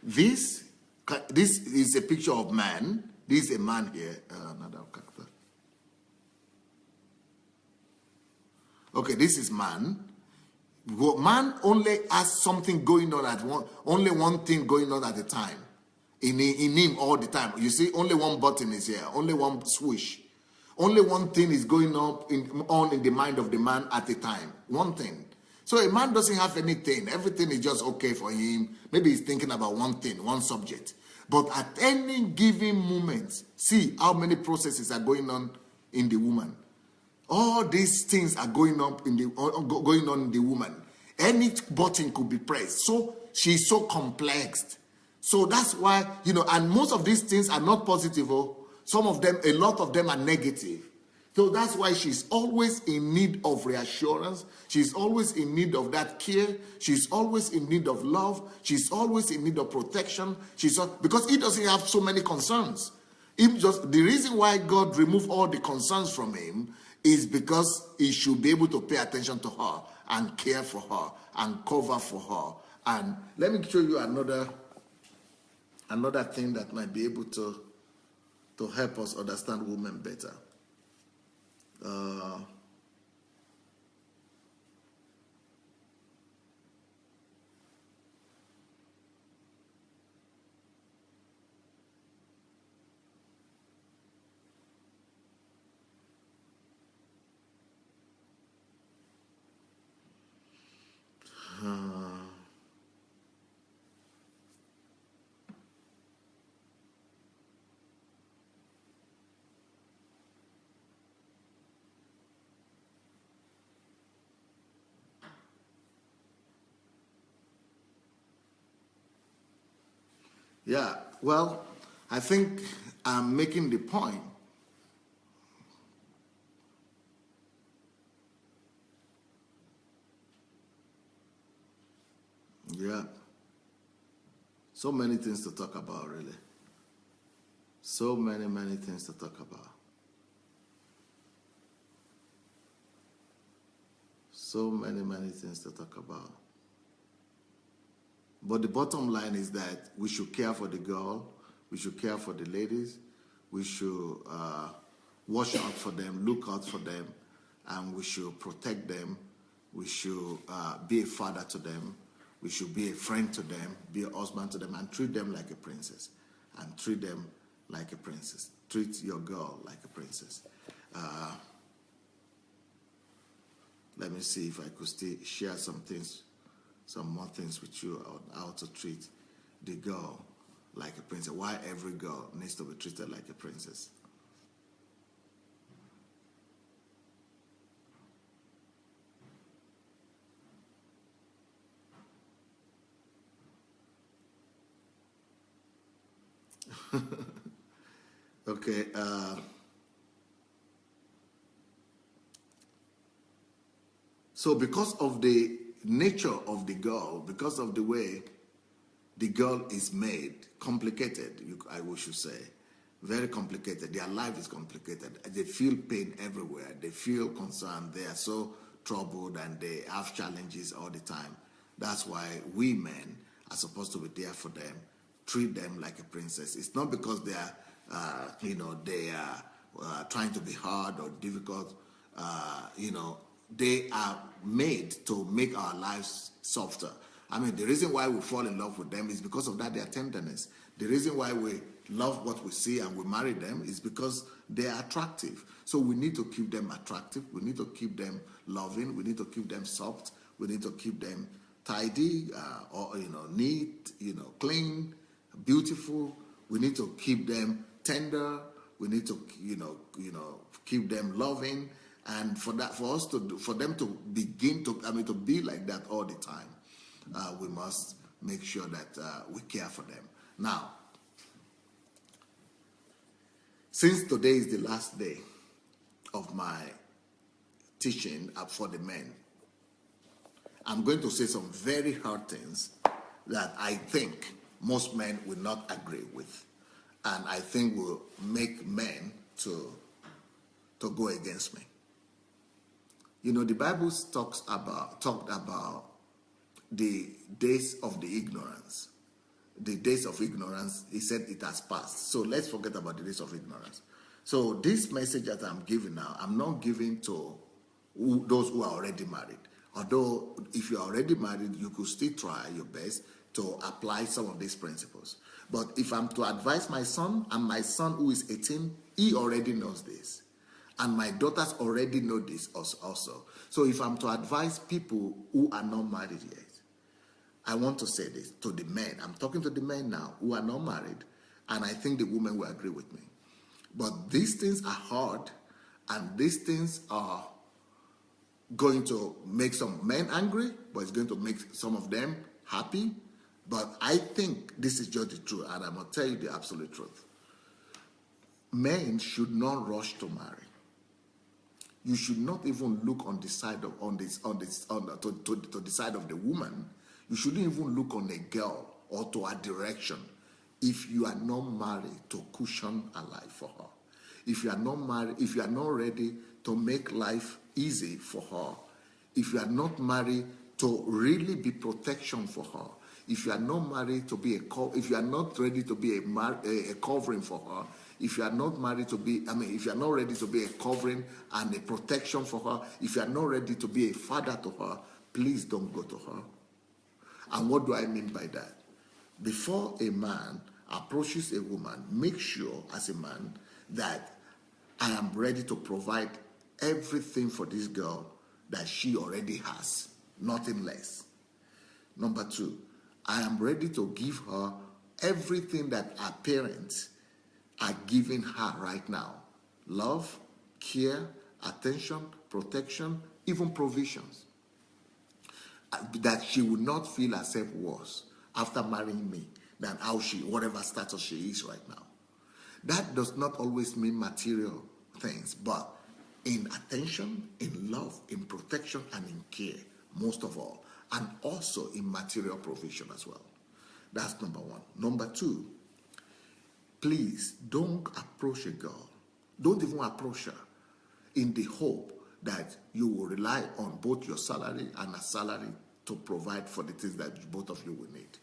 Speaker 1: This is a picture of man. This is a man here. Another character. Okay, this is man. Man only has something going on only one thing going on at a time. In him all the time. You see, only one button is here. Only one switch. Only one thing is going on in the mind of the man at a time. One thing. So a man doesn't have anything. Everything is just okay for him. Maybe he's thinking about one thing, one subject. But at any given moment, see how many processes are going on in the woman. All these things are going on in the woman. Any button could be pressed. So she's so complex. So that's why, and most of these things are not positive. Some of them, a lot of them are negative. So that's why she's always in need of reassurance. She's always in need of that care. She's always in need of love. She's always in need of protection. Because he doesn't have so many concerns. The reason why God removed all the concerns from him is because he should be able to pay attention to her and care for her and cover for her. And let me show you another thing that might be able to help us understand women better. Yeah, well, I think I'm making the point. Yeah. So many things to talk about, really. So many things to talk about. So many things to talk about. But the bottom line is that we should care for the girl. We should care for the ladies. We should watch out for them, look out for them, and we should protect them. We should be a father to them. We should be a friend to them, be a husband to them, and treat them like a princess. And treat them like a princess. Treat your girl like a princess. Let me see if I could still share some more things with you on how to treat the girl like a princess. Why every girl needs to be treated like a princess. Okay. So because of the nature of the girl, because of the way the girl is made, complicated, I should say, very complicated. Their life is complicated. They feel pain everywhere. They feel concerned. They are so troubled and they have challenges all the time. That's why we men are supposed to be there for them, treat them like a princess. It's not because they are, they are trying to be hard or difficult. They are made to make our lives softer. I mean, the reason why we fall in love with them is because of that, their tenderness. The reason why we love what we see and we marry them is because they are attractive. So we need to keep them attractive. We need to keep them loving. We need to keep them soft. We need to keep them tidy, neat, clean, beautiful. We need to keep them tender. We need to, keep them loving. And for them to begin to be like that all the time, we must make sure that we care for them. Now, since today is the last day of my teaching for the men, I'm going to say some very hard things that I think most men will not agree with, and I think will make men to go against me. The Bible talked about the days of the ignorance. The days of ignorance, he said it has passed. So let's forget about the days of ignorance. So this message that I'm giving now, I'm not giving to those who are already married. Although if you're already married, you could still try your best to apply some of these principles. But if I'm to advise my son, and my son who is 18, he already knows this. And my daughters already know this also. So if I'm to advise people who are not married yet, I want to say this to the men. I'm talking to the men now who are not married, and I think the women will agree with me. But these things are hard, and these things are going to make some men angry, but it's going to make some of them happy. But I think this is just the truth, and I'm going to tell you the absolute truth. Men should not rush to marry. You should not even look on the side of to the side of the woman. You shouldn't even look on a girl or to a direction if you are not married to cushion a life for her. If you are not married, if you are not ready to make life easy for her, if you are not married to really be protection for her, if you are not married to be if you are not ready to be a covering for her, if you are not married to be, if you are not ready to be a covering and a protection for her, if you are not ready to be a father to her, please don't go to her. And what do I mean by that? Before a man approaches a woman, make sure as a man that I am ready to provide everything for this girl that she already has, nothing less. Number two, I am ready to give her everything that her parents are giving her right now. Love, care, attention, protection, even provisions. That she would not feel herself worse after marrying me than whatever status she is right now. That does not always mean material things, but in attention, in love, in protection, and in care, most of all, and also in material provision as well. That's number one. Number two, please don't approach a girl. Don't even approach her in the hope that you will rely on both your salary and a salary to provide for the things that both of you will need.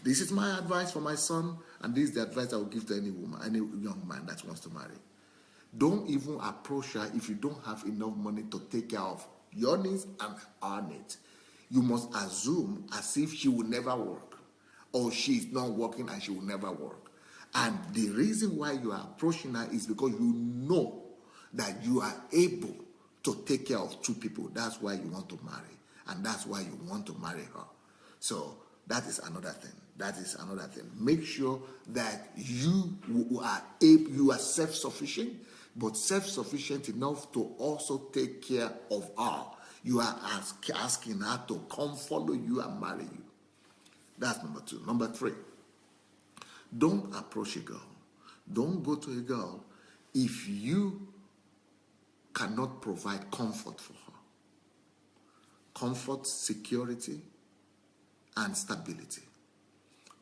Speaker 1: This is my advice for my son, and this is the advice I will give to any woman, any young man that wants to marry. Don't even approach her if you don't have enough money to take care of your needs and her needs. You must assume as if she will never work, or she is not working and she will never work. And the reason why you are approaching her is because you know that you are able to take care of two people. That's why you want to marry, and that's why you want to marry her. So that is another thing. Make sure that you are self-sufficient, but self-sufficient enough to also take care of her. You are asking her to come follow you and marry you. That's number two. Number three, Don't approach a girl. Don't go to a girl if you cannot provide comfort for her. Comfort, security, and stability.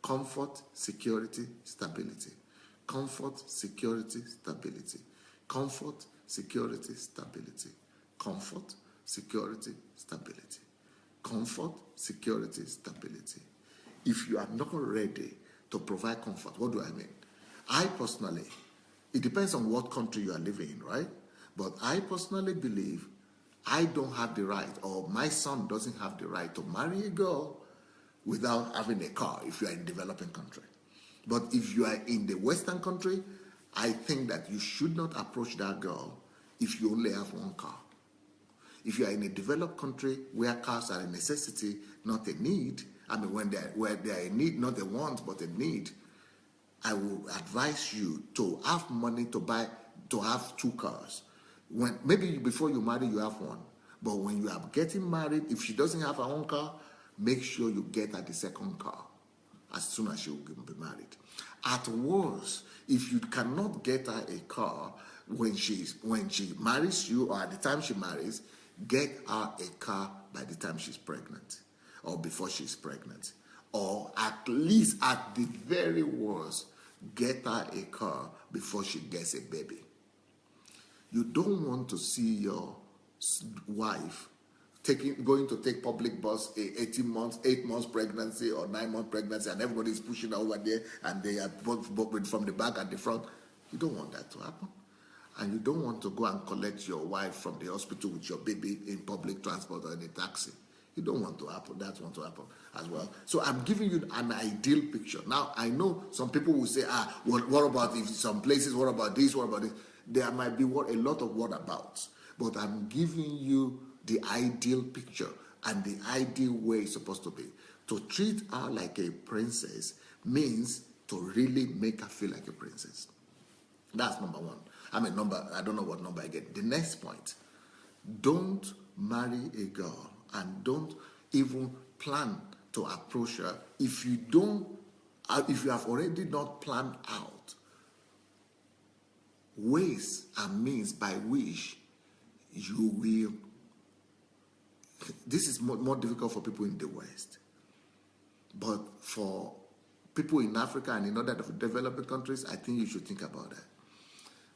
Speaker 1: Comfort, security, stability. Comfort, security, stability. Comfort, security, stability. Comfort, security, stability. Comfort, security, stability. If you are not ready to provide comfort, what do I mean? I personally, it depends on what country you are living in, right? But I personally believe I don't have the right, or my son doesn't have the right to marry a girl without having a car if you are in a developing country. But if you are in the Western country, I think that you should not approach that girl if you only have one car. If you are in a developed country where cars are a necessity, not a need, I mean, where they are a need, not a want, but a need, I will advise you to have money to have two cars. When maybe before you marry, you have one. But when you are getting married, if she doesn't have her own car, make sure you get her the second car as soon as she will be married. At worst, if you cannot get her a car when she marries you, or at the time she marries, get her a car by the time she's pregnant or before she's pregnant. Or at least, at the very worst, get her a car before she gets a baby. You don't want to see your wife going to take public bus 8 months pregnancy or 9 months pregnancy, and everybody's pushing over there, and they are both from the back and the front. You don't want that to happen. And you don't want to go and collect your wife from the hospital with your baby in public transport or in a taxi. You don't want to happen. That wants to happen as well. So I'm giving you an ideal picture. Now, I know some people will say, what about if some places, what about this, what about this? There might be a lot of whatabouts. But I'm giving you the ideal picture and the ideal way it's supposed to be. To treat her like a princess means to really make her feel like a princess. That's number one. I don't know what number I get. The next point, don't marry a girl and don't even plan to approach her if you have already not planned out ways and means by which you will. This is more difficult for people in the West, but for people in Africa and in other developing countries, I think you should think about that.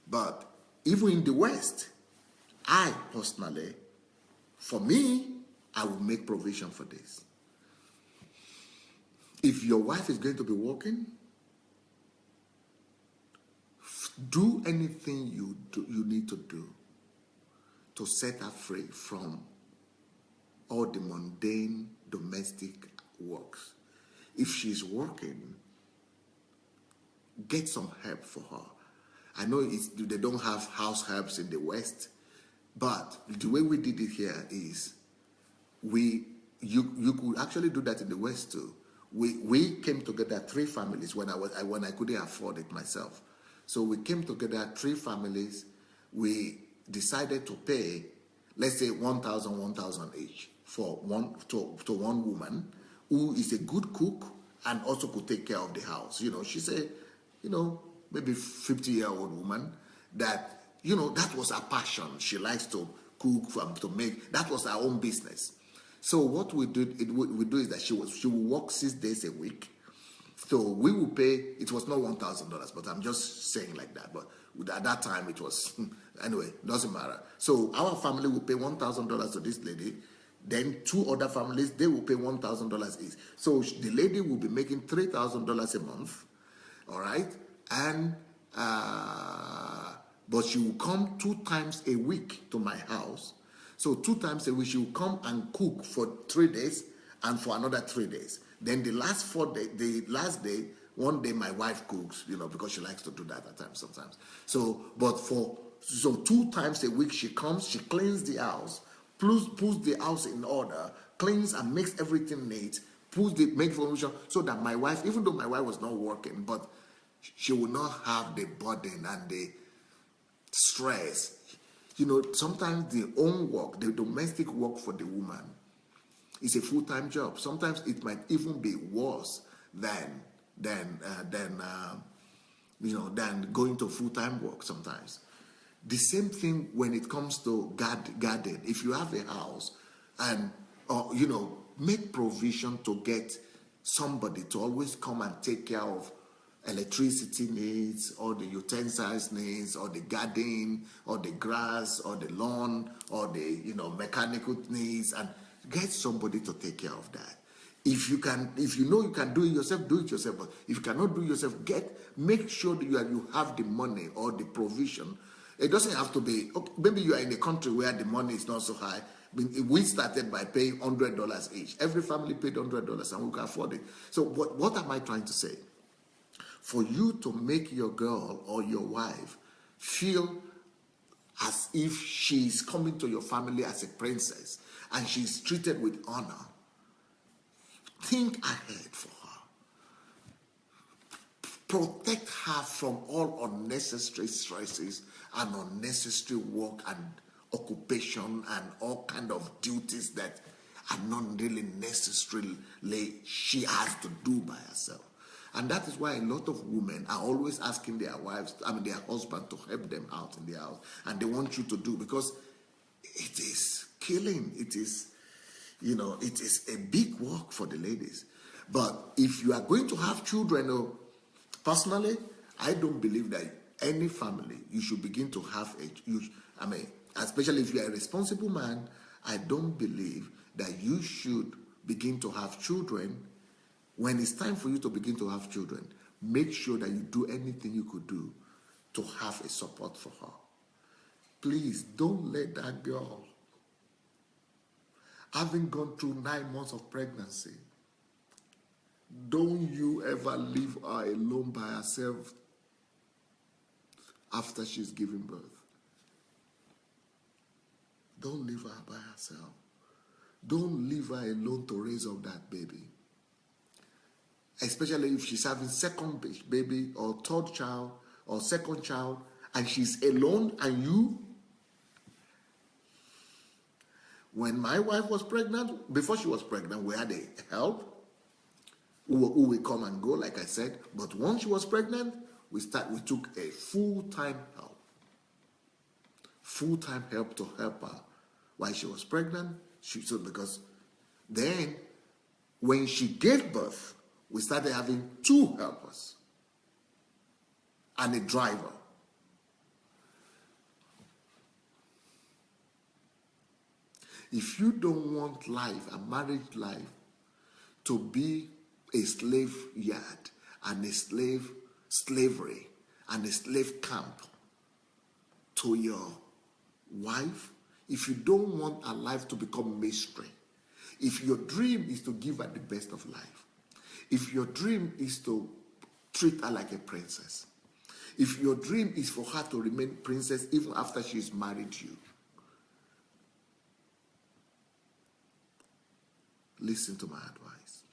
Speaker 1: But even in the West, I personally, for me, I will make provision for this. If your wife is going to be working, do anything you need to do to set her free from all the mundane domestic works. If she's working, get some help for her. I know they don't have house helps in the West, but the way we did it here is you could actually do that in the West too. We came together 3 families when I couldn't afford it myself. So we came together 3 families. We decided to pay, let's say 1,000 each for one woman who is a good cook and also could take care of the house. She's a, maybe 50-year-old woman that, that was her passion. She likes to cook, to make. That was her own business. So what we do is that she will work 6 days a week. So we will pay, it was not $1,000, but I'm just saying like that. But at that time it was, anyway, doesn't matter. So our family will pay $1,000 to this lady. Then 2 other families, they will pay $1,000 each. So the lady will be making $3,000 a month, all right? And but she will come 2 times a week to my house. So 2 times a week she will come and cook for 3 days and for another 3 days. Then the last 4 days, the last day, one day my wife cooks, because she likes to do that at times sometimes. So 2 times a week she comes, she cleans the house, puts the house in order, cleans and makes everything neat, makes information so that my wife, even though my wife was not working, but she will not have the burden and the stress. Sometimes the own work, the domestic work for the woman is a full-time job. Sometimes it might even be worse than than going to full-time work sometimes. The same thing when it comes to garden. If you have a house and make provision to get somebody to always come and take care of electricity needs, or the utensils needs, or the garden, or the grass, or the lawn, or the mechanical needs, and get somebody to take care of that. If you know you can do it yourself, do it yourself. But if you cannot do it yourself, make sure that you have the money or the provision. It doesn't have to be, okay, maybe you are in a country where the money is not so high. We started by paying $100 each. Every family paid $100 and we can afford it. So what am I trying to say? For you to make your girl or your wife feel as if she's coming to your family as a princess and she's treated with honor, think ahead for her. Protect her from all unnecessary stresses and unnecessary work and occupation and all kind of duties that are not really necessarily she has to do by herself. And that is why a lot of women are always asking their husband to help them out in the house. And they want you to do, because it is killing. It is a big work for the ladies. But if you are going to have children, personally, I don't believe that any family, you should begin to have especially if you are a responsible man, I don't believe that you should begin to have children. When it's time for you to begin to have children, make sure that you do anything you could do to have a support for her. Please don't let that girl, having gone through 9 months of pregnancy, don't you ever leave her alone by herself after she's given birth. Don't leave her by herself. Don't leave her alone to raise up that baby. Especially if she's having second baby or third child or second child and she's alone, and you. When my wife was pregnant, before she was pregnant, we had a help who will come and go, like I said. But once she was pregnant, we took a full-time help. Full-time help to help her while she was pregnant. Because then when she gave birth, we started having 2 helpers and a driver. If you don't want life, a marriage life, to be a slave yard and a slavery and a slave camp to your wife, if you don't want her life to become mystery, if your dream is to give her the best of life, if your dream is to treat her like a princess, if your dream is for her to remain princess even after she's married you, listen to my advice.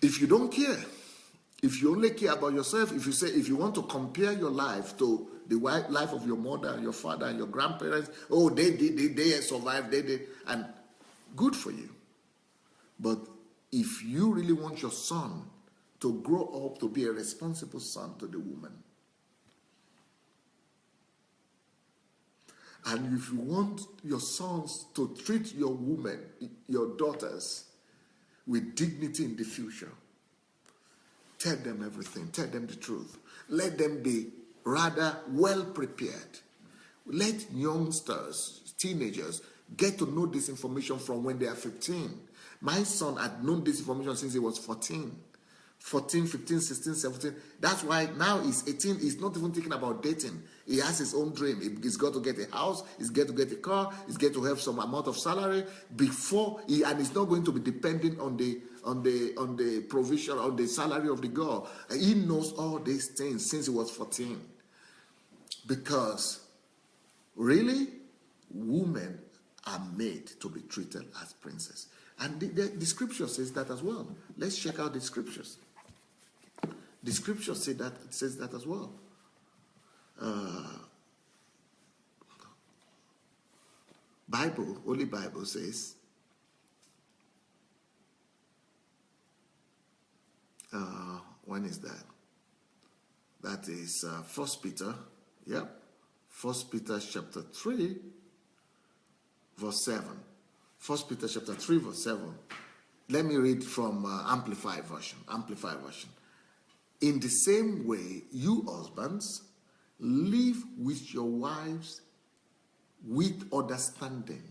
Speaker 1: If you don't care, if you only care about yourself, if you want to compare your life to the life of your mother and your father and your grandparents, they survived, they did, and good for you. But if you really want your son to grow up to be a responsible son to the woman, and if you want your sons to treat your women, your daughters, with dignity in the future, tell them everything. Tell them the truth. Let them be rather well prepared. Let youngsters, teenagers, get to know this information from when they are 15. My son had known this information since he was 14, 15, 16, 17. That's why now he's 18. He's not even thinking about dating. He has his own dream. He's got to get a house. He's got to get a car. He's got to have some amount of salary and he's not going to be dependent on the provision, on the salary of the girl. He knows all these things since he was 14. Because really, women are made to be treated as princesses. And the scripture says that as well. Let's check out the scriptures. The scripture says that as well. Bible, Holy Bible says, when is that? That is 1 Peter, yep. 1 Peter chapter 3, verse 7. 1 Peter chapter 3, verse 7. Let me read from Amplified Version. Amplified Version. In the same way, you husbands, live with your wives with understanding.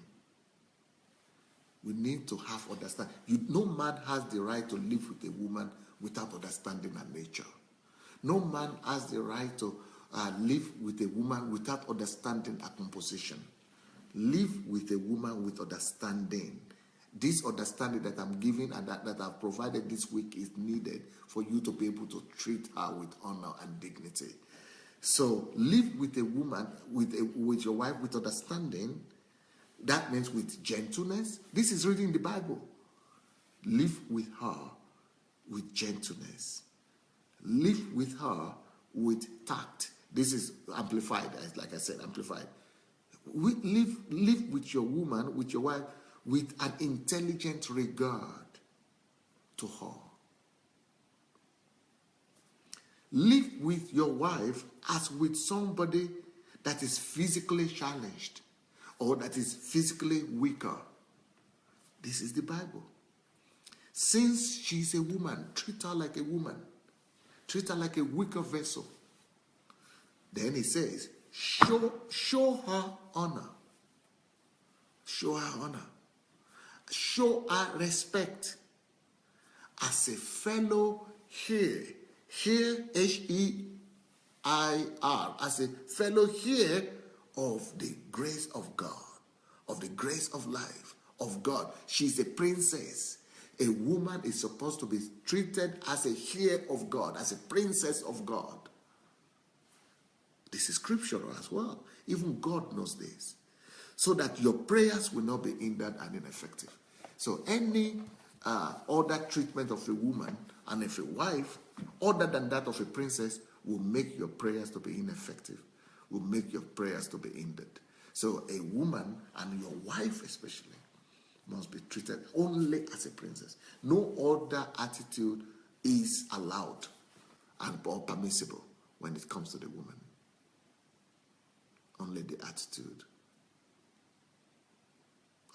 Speaker 1: We need to have understanding. No man has the right to live with a woman without understanding her nature. No man has the right to live with a woman without understanding her composition. Live with a woman with understanding. This understanding that I'm giving and that I've provided this week is needed for you to be able to treat her with honor and dignity. So live with a woman, with your wife with understanding. That means with gentleness. This is reading the Bible. Live with her with gentleness. Live with her with tact. This is amplified, like I said, amplified. Live with your woman, with your wife, with an intelligent regard to her. Live with your wife as with somebody that is physically challenged or that is physically weaker. This is the Bible. Since she's a woman, treat her like a woman. Treat her like a weaker vessel. Then he says, show her honor. Show her honor. Show her respect as a fellow heir. Heir, H-E-I-R, as a fellow heir of the grace of God, of the grace of life, of God. She's a princess. A woman is supposed to be treated as a heir of God, as a princess of God. This is scriptural as well. Even God knows this. So that your prayers will not be hindered and ineffective. So any other treatment of a woman and of a wife, other than that of a princess, will make your prayers to be ineffective, will make your prayers to be hindered. So a woman, and your wife especially, must be treated only as a princess. No other attitude is allowed or permissible when it comes to the woman. Only the attitude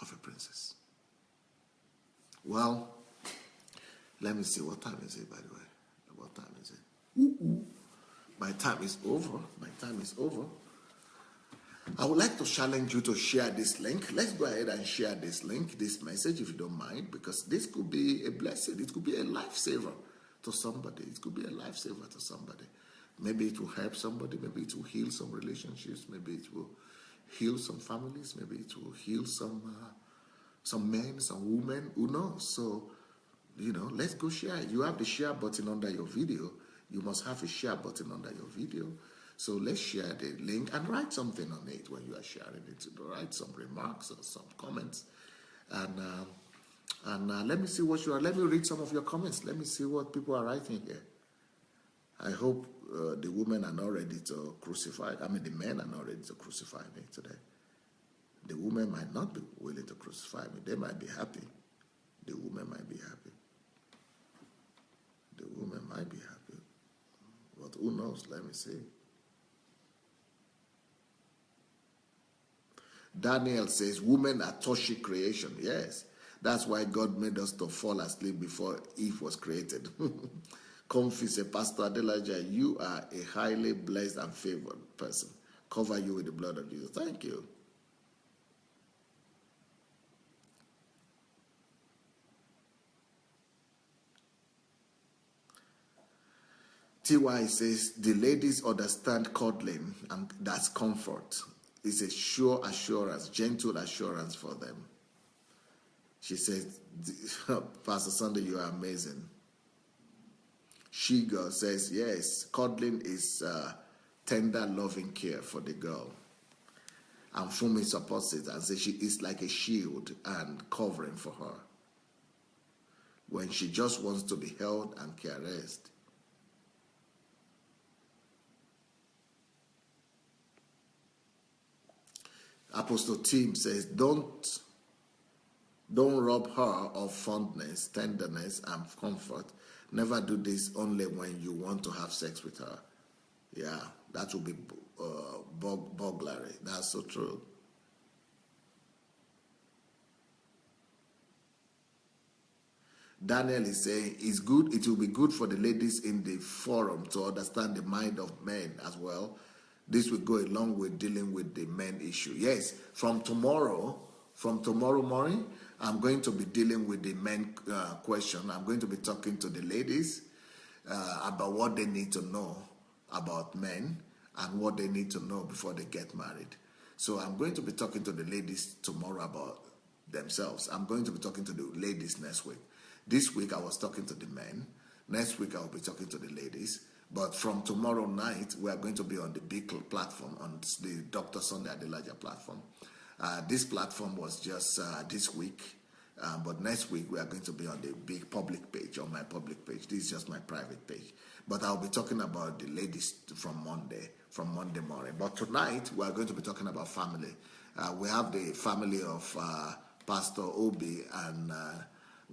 Speaker 1: of a princess. Well, let me see. What time is it, by the way? What time is it? Ooh. My time is over. My time is over. I would like to challenge you to share this link. Let's go ahead and share this link, this message, if you don't mind, because this could be a blessing. It could be a lifesaver to somebody. It could be a lifesaver to somebody. Maybe it will help somebody. Maybe it will heal some relationships. Maybe it will heal some families. Maybe it will heal some men, some women. Who knows? So, let's go share it. You have the share button under your video. You must have a share button under your video. So let's share the link and write something on it when you are sharing it. Write some remarks or some comments. And let me see what you are. Let me read some of your comments. Let me see what people are writing here. I hope the women are not ready to crucify. The men are not ready to crucify me today. The women might not be willing to crucify me. They might be happy. The women might be happy. The women might be happy. But who knows? Let me see. Daniel says, women are touchy creation. Yes, that's why God made us to fall asleep before Eve was created. Comfy says, Pastor Adelaja, you are a highly blessed and favored person. Cover you with the blood of Jesus. Thank you. TY says, the ladies understand cuddling, and that's comfort. It's a sure assurance, gentle assurance for them. She says, Pastor Sandey, you are amazing. She girl says, yes, cuddling is tender, loving care for the girl. And Fumi supports it and says she is like a shield and covering for her when she just wants to be held and caressed. Apostle Tim says, don't rob her of fondness, tenderness, and comfort. Never do this only when you want to have sex with her. Yeah, that will be burglary. That's so true. Daniel is saying it's good. It will be good for the ladies in the forum to understand the mind of men as well. This will go along with dealing with the men issue. Yes, from tomorrow morning, I'm going to be dealing with the men question. I'm going to be talking to the ladies about what they need to know about men and what they need to know before they get married. So I'm going to be talking to the ladies tomorrow about themselves. I'm going to be talking to the ladies next week. This week I was talking to the men. Next week I will be talking to the ladies. But from tomorrow night, we are going to be on the big platform, on the Dr. Sandey Adelaja platform. This platform was just this week. But next week, we are going to be on the big public page, on my public page. This is just my private page. But I'll be talking about the ladies from Monday morning. But tonight, we are going to be talking about family. We have the family of Pastor Obi and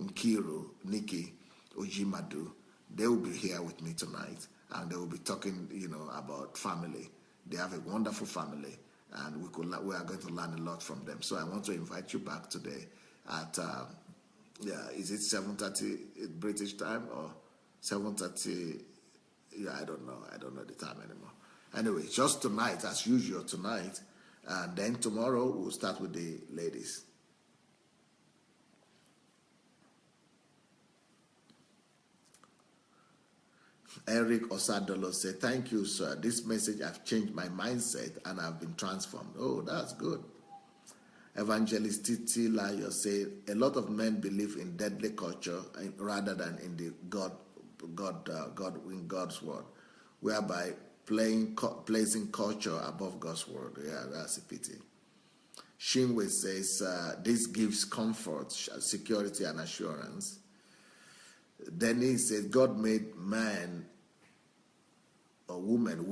Speaker 1: Nkiru, Nikki, Ojimadu. They will be here with me tonight. And they will be talking, about family. They have a wonderful family. And we are going to learn a lot from them. So I want to invite you back today at is it 7:30 British time or 7:30? Yeah, I don't know the time anymore. Anyway, just tonight, as usual, tonight, and then tomorrow we'll start with the ladies. Eric Osadolo said, "Thank you, sir. This message has changed my mindset and I've been transformed." Oh, that's good. Evangelist Titi Layo said, "A lot of men believe in deadly culture rather than in the God's word, whereby placing culture above God's word." Yeah, that's a pity. Shinwe says, "This gives comfort, security, and assurance." Denise says, "God made man or woman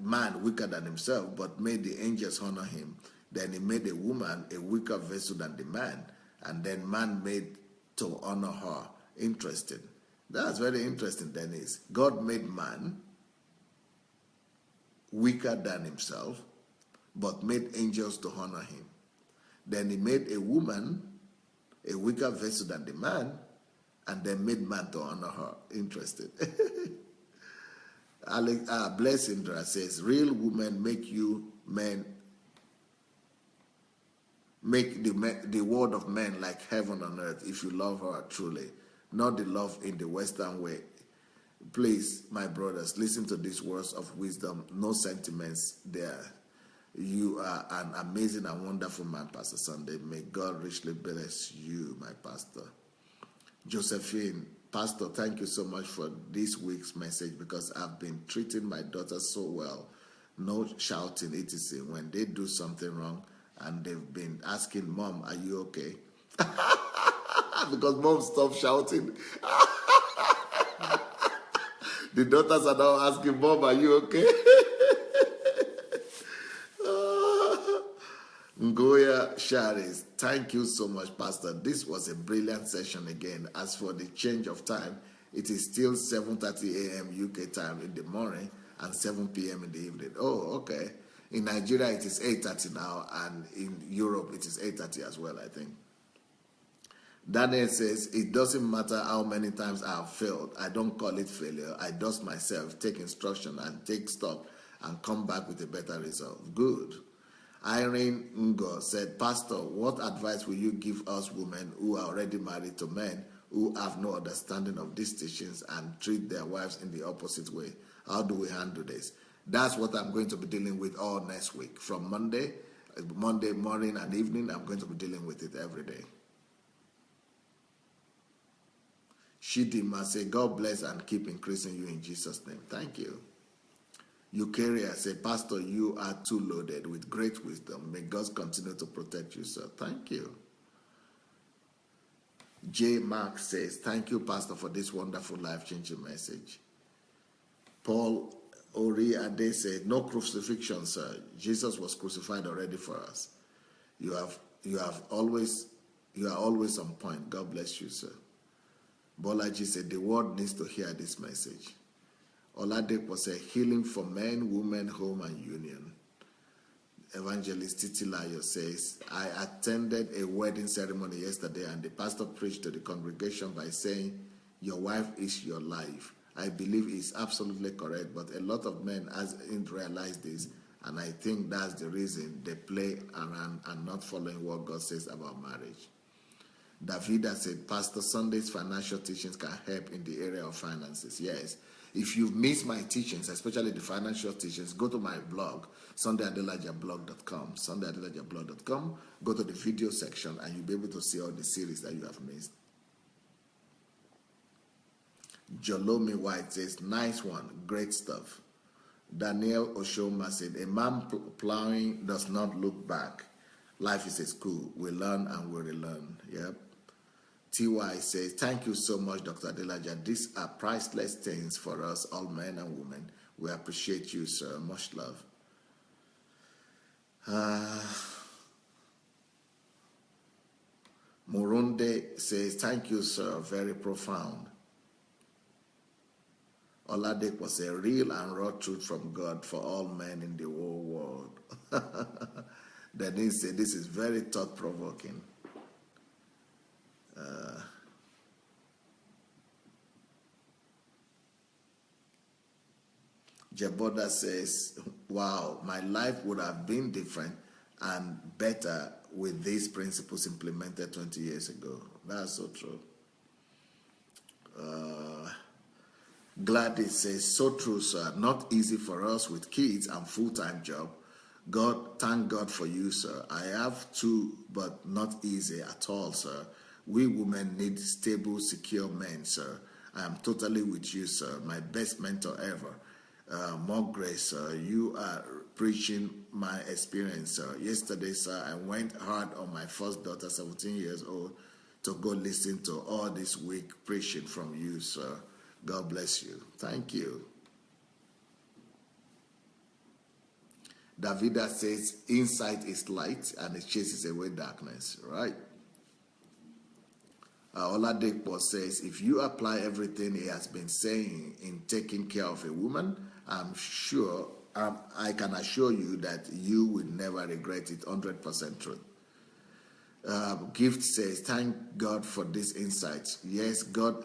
Speaker 1: man weaker than himself, but made the angels honor him. Then he made a woman a weaker vessel than the man, and then man made to honor her." Interesting. That's very interesting, Denise. God made man weaker than himself, but made angels to honor him. Then he made a woman a weaker vessel than the man, and then made man to honor her. Interesting. Bless Indra says, "Real women make you men, make the word of men like heaven on earth if you love her truly, not the love in the Western way." Please, my brothers, listen to these words of wisdom. No sentiments there. You are an amazing and wonderful man, Pastor Sandey. May God richly bless you, my pastor. Josephine, "Pastor, thank you so much for this week's message because I've been treating my daughter so well. No shouting, etc. when they do something wrong, and they've been asking, 'Mom, are you okay?'" Because mom stopped shouting. The daughters are now asking, "Mom, are you okay?" Ngoya Sharis, "Thank you so much, Pastor. This was a brilliant session again. As for the change of time, it is still 7:30 a.m. UK time in the morning and 7 p.m. in the evening." Oh, okay. In Nigeria, it is 8:30 now, and in Europe, it is 8:30 as well, I think. Daniel says, "It doesn't matter how many times I have failed. I don't call it failure. I dust myself, take instruction, and take stock, and come back with a better result." Good. Irene Ngo said, "Pastor, what advice will you give us women who are already married to men who have no understanding of these teachings and treat their wives in the opposite way? How do we handle this?" That's what I'm going to be dealing with all next week. From Monday morning and evening, I'm going to be dealing with it every day. Shidima said, "God bless and keep increasing you in Jesus' name." Thank you. Eucharia said, "Pastor, you are too loaded with great wisdom. May God continue to protect you, sir." Thank you. J. Mark says, "Thank you, Pastor, for this wonderful life-changing message." Paul Ori Ade said, no crucifixion, sir. Jesus was crucified already for us. You are always on point. God bless you, sir. Bolaji said, the world needs to hear this message. Oladepo said, healing for men, women, home, and union. Evangelist Titilayo says, I attended a wedding ceremony yesterday and the pastor preached to the congregation by saying, your wife is your life. I believe it's absolutely correct, but a lot of men hasn't realized this, and I think that's the reason they play around and not following what God says about marriage. Davida said, Pastor Sandey's financial teachings can help in the area of finances. Yes. If you've missed my teachings, especially the financial teachings, go to my blog, SandeiAdelajablog.com. SandeiAdelajablog.com. Go to the video section and you'll be able to see all the series that you have missed. Jolomi White says, nice one, great stuff. Daniel Oshoma said, a man plowing does not look back. Life is a school. We learn and we relearn. Yep. TY says, thank you so much, Dr. Adelaja. These are priceless things for us, all men and women. We appreciate you, sir. Much love. Morunde says, thank you, sir. Very profound. Oladek was a real and raw truth from God for all men in the whole world. Then he said, this is very thought-provoking. Jaboda says, wow, my life would have been different and better with these principles implemented 20 years ago. That's so true. Gladys says, so true, sir. Not easy for us with kids and full-time job. Thank God for you, sir. I have two, but not easy at all, sir. We women need stable, secure men, sir. I am totally with you, sir. My best mentor ever. More grace, sir. You are preaching my experience, sir. Yesterday, sir, I went hard on my first daughter, 17 years old, to go listen to all this week preaching from you, sir. God bless you. Thank you. Davida says, insight is light and it chases away darkness, right? Oladepo says, if you apply everything he has been saying in taking care of a woman, I'm sure, I can assure you that you will never regret it. 100% truth. Gift says, thank God for this insight. Yes, God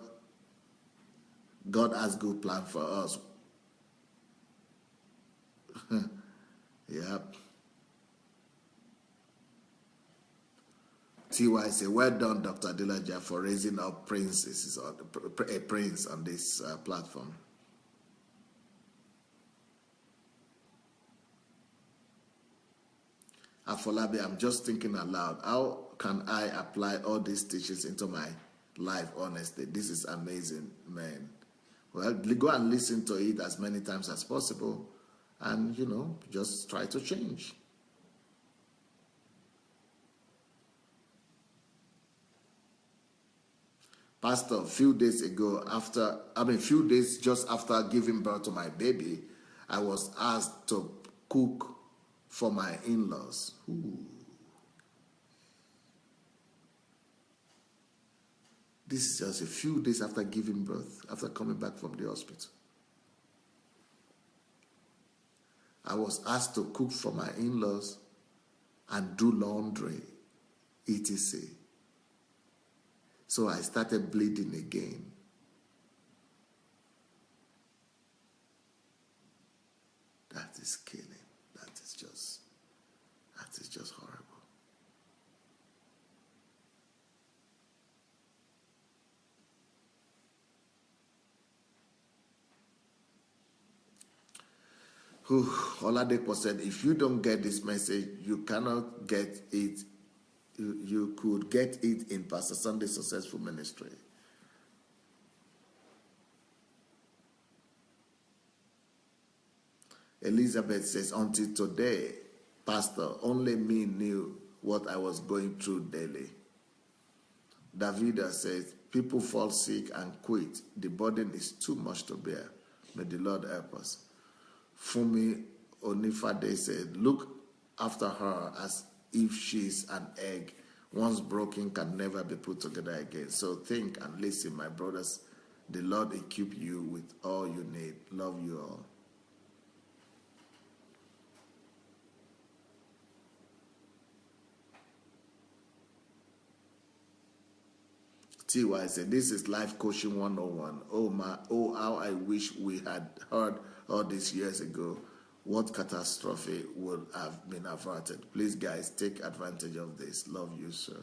Speaker 1: has good plan for us. Yep. TY say, well done, Dr. Adelajah, for raising up princes, a prince on this platform. Afolabi, I'm just thinking aloud. How can I apply all these teachings into my life, honestly? This is amazing, man. Well, go and listen to it as many times as possible and, just try to change. Pastor, a few days just after giving birth to my baby, I was asked to cook for my in-laws. This is just a few days after giving birth, after coming back from the hospital. I was asked to cook for my in-laws and do laundry, etc. So I started bleeding again. That is killing. That is just horrible. Oladepo said, if you don't get this message, you cannot get it. You could get it in Pastor Sandey's Successful Ministry. Elizabeth says, until today, Pastor, only me knew what I was going through daily. Davida says, people fall sick and quit. The burden is too much to bear. May the Lord help us. Fumi Onifade said, look after her as if she's an egg. Once broken, can never be put together again. So think and listen, my brothers. The Lord equip you with all you need. Love you all. TY said, this is life coaching 101. Oh, how I wish we had heard all these years ago. What catastrophe would have been averted. Please, guys, take advantage of this. Love you, sir.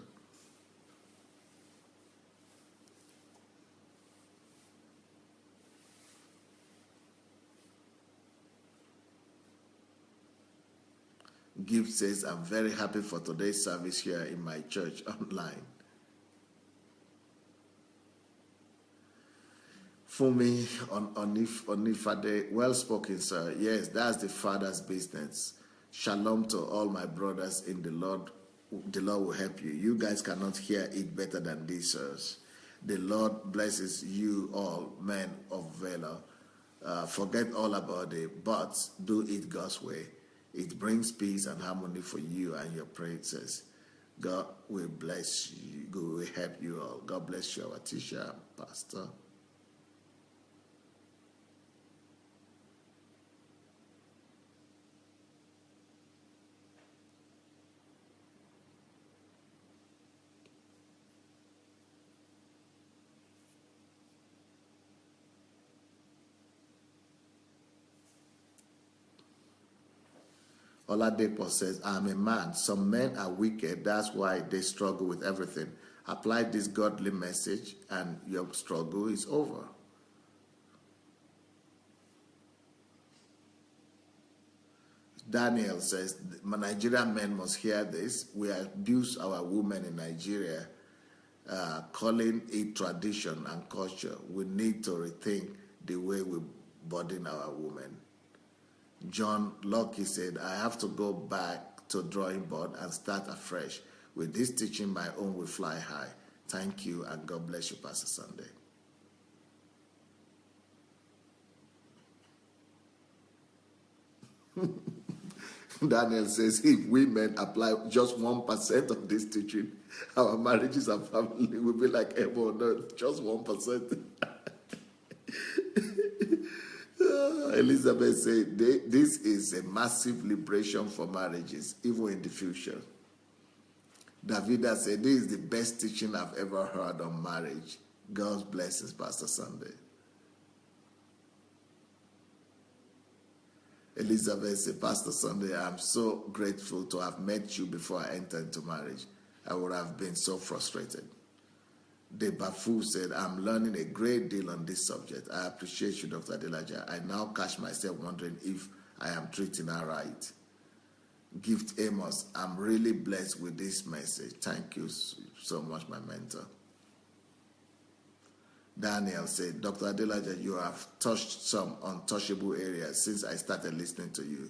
Speaker 1: Gift says, I'm very happy for today's service here in my church online. Fumi Onifade, well spoken, sir. Yes, that's the Father's business. Shalom to all my brothers in the Lord. The Lord will help you. You guys cannot hear it better than this, sirs. The Lord blesses you all, men of valor. Forget all about it, but do it God's way. It brings peace and harmony for you and your praises. God will bless you. God will help you all. God bless you, our teacher, pastor. Oladepo says, I'm a man. Some men are wicked. That's why they struggle with everything. Apply this godly message and your struggle is over. Daniel says, Nigerian men must hear this. We abuse our women in Nigeria, calling it tradition and culture. We need to rethink the way we burden our women. John Locke said, I have to go back to drawing board and start afresh. With this teaching, my own will fly high. Thank you, and God bless you, Pastor Sandey. Daniel says, if women apply just 1% of this teaching, our marriages and family will be like heaven on earth. Just 1%. Elizabeth said, this is a massive liberation for marriages, even in the future. Davida said, this is the best teaching I've ever heard on marriage. God's blessings, Pastor Sandey. Elizabeth said, Pastor Sandey, I'm so grateful to have met you before I entered into marriage. I would have been so frustrated. Debafu said, I'm learning a great deal on this subject. I appreciate you, Dr. Adelaja. I now catch myself wondering if I am treating her right. Gift Amos, I'm really blessed with this message. Thank you so much, my mentor. Daniel said, Dr. Adelaja, you have touched some untouchable areas since I started listening to you.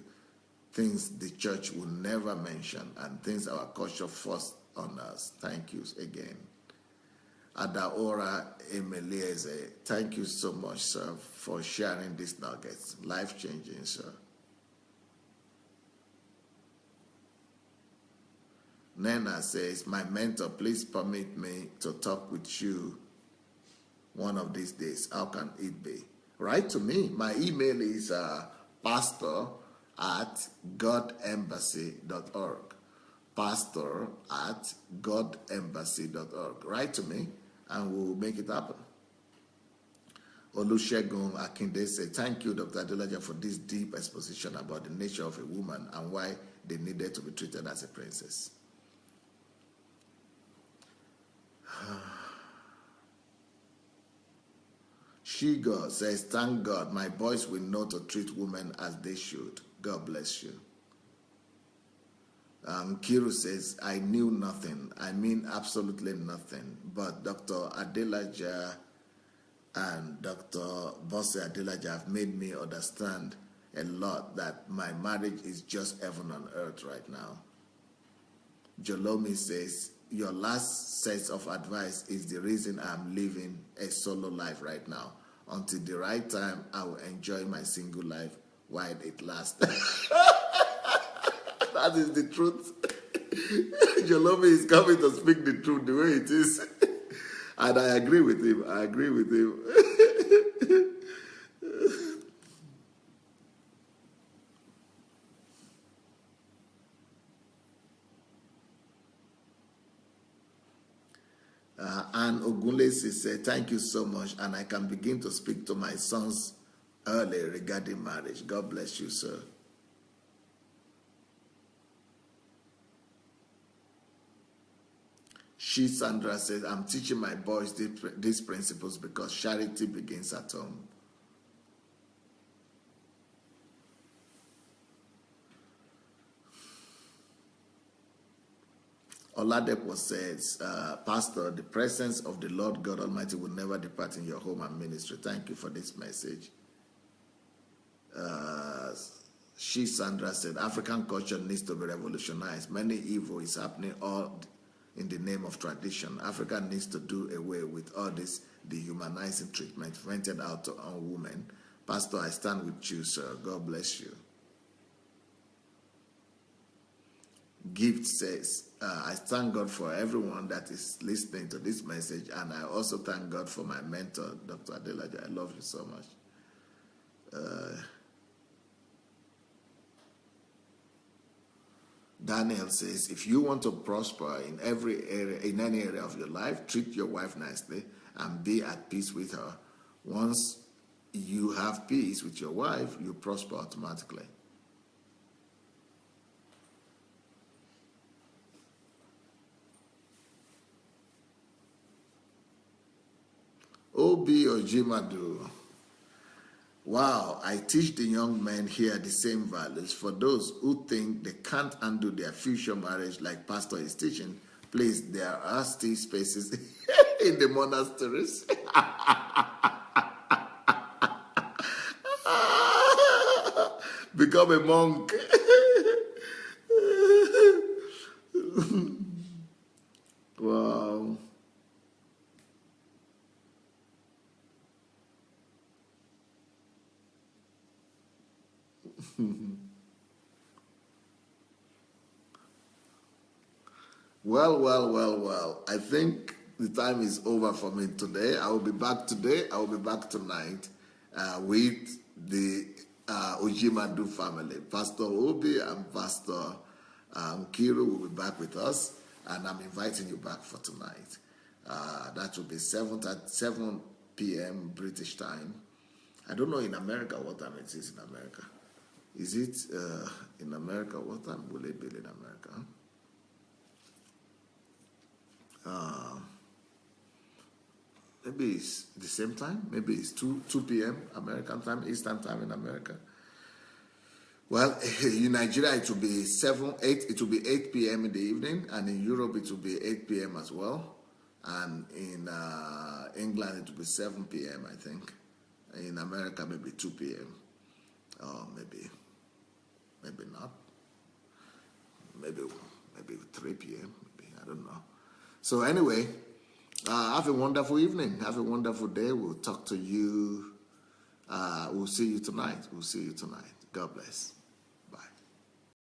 Speaker 1: Things the church will never mention and things our culture forced on us. Thank you again. Adaora Emelieze, thank you so much, sir, for sharing these nuggets. Life-changing, sir. Nena says, my mentor, please permit me to talk with you one of these days. How can it be? Write to me. My email is pastor@godembassy.org. pastor@godembassy.org. Write to me and we'll make it happen. Olusegun Akinde said, thank you, Dr. Adelaja, for this deep exposition about the nature of a woman and why they needed to be treated as a princess. Shigo says, thank God, my boys will know to treat women as they should. God bless you. Kiru says, I knew nothing. I mean absolutely nothing. But Dr. Adelaja and Dr. Bosse Adelaja have made me understand a lot that my marriage is just heaven on earth right now. Jolomi says, your last set of advice is the reason I'm living a solo life right now. Until the right time, I will enjoy my single life while it lasts. That is the truth. Jolomi is coming to speak the truth the way it is. And I agree with him. I agree with him. And Ogunlesi said, thank you so much. And I can begin to speak to my sons early regarding marriage. God bless you, sir. She, Sandra, says, I'm teaching my boys these principles because charity begins at home. Oladepo says, Pastor, the presence of the Lord God Almighty will never depart in your home and ministry. Thank you for this message. She, Sandra, said, African culture needs to be revolutionized. Many evil is happening all in the name of tradition. Africa needs to do away with all this dehumanizing treatment vented out on women. Pastor, I stand with you, sir. God bless you. Gift says, I thank God for everyone that is listening to this message, and I also thank God for my mentor, Dr. Adelaja. I love you so much. Daniel says, if you want to prosper in every area, in any area of your life, treat your wife nicely and be at peace with her. Once you have peace with your wife, you prosper automatically. Obi Ojimadu. Wow, I teach the young men here the same values. For those who think they can't undo their future marriage like Pastor is teaching, please, there are still spaces in the monasteries. Become a monk. Wow. Well. I think the time is over for me today. I will be back today. I will be back tonight with the Ojimadu family. Pastor Obi and Pastor Nkiru will be back with us, and I'm inviting you back for tonight. That will be 7 p.m. British time. I don't know in America what time it is in America. Is it in America? What time will it be in America? Maybe it's the same time. Maybe it's 2 p.m. American time, Eastern time in America. Well, in Nigeria it will be 8. It will be 8 p.m. in the evening, and in Europe it will be 8 p.m. as well, and in England it will be 7 p.m. I think. In America maybe 2 p.m. or maybe not. Maybe 3 p.m. Maybe, I don't know. So anyway, have a wonderful evening. Have a wonderful day. We'll talk to you. We'll see you tonight. God bless.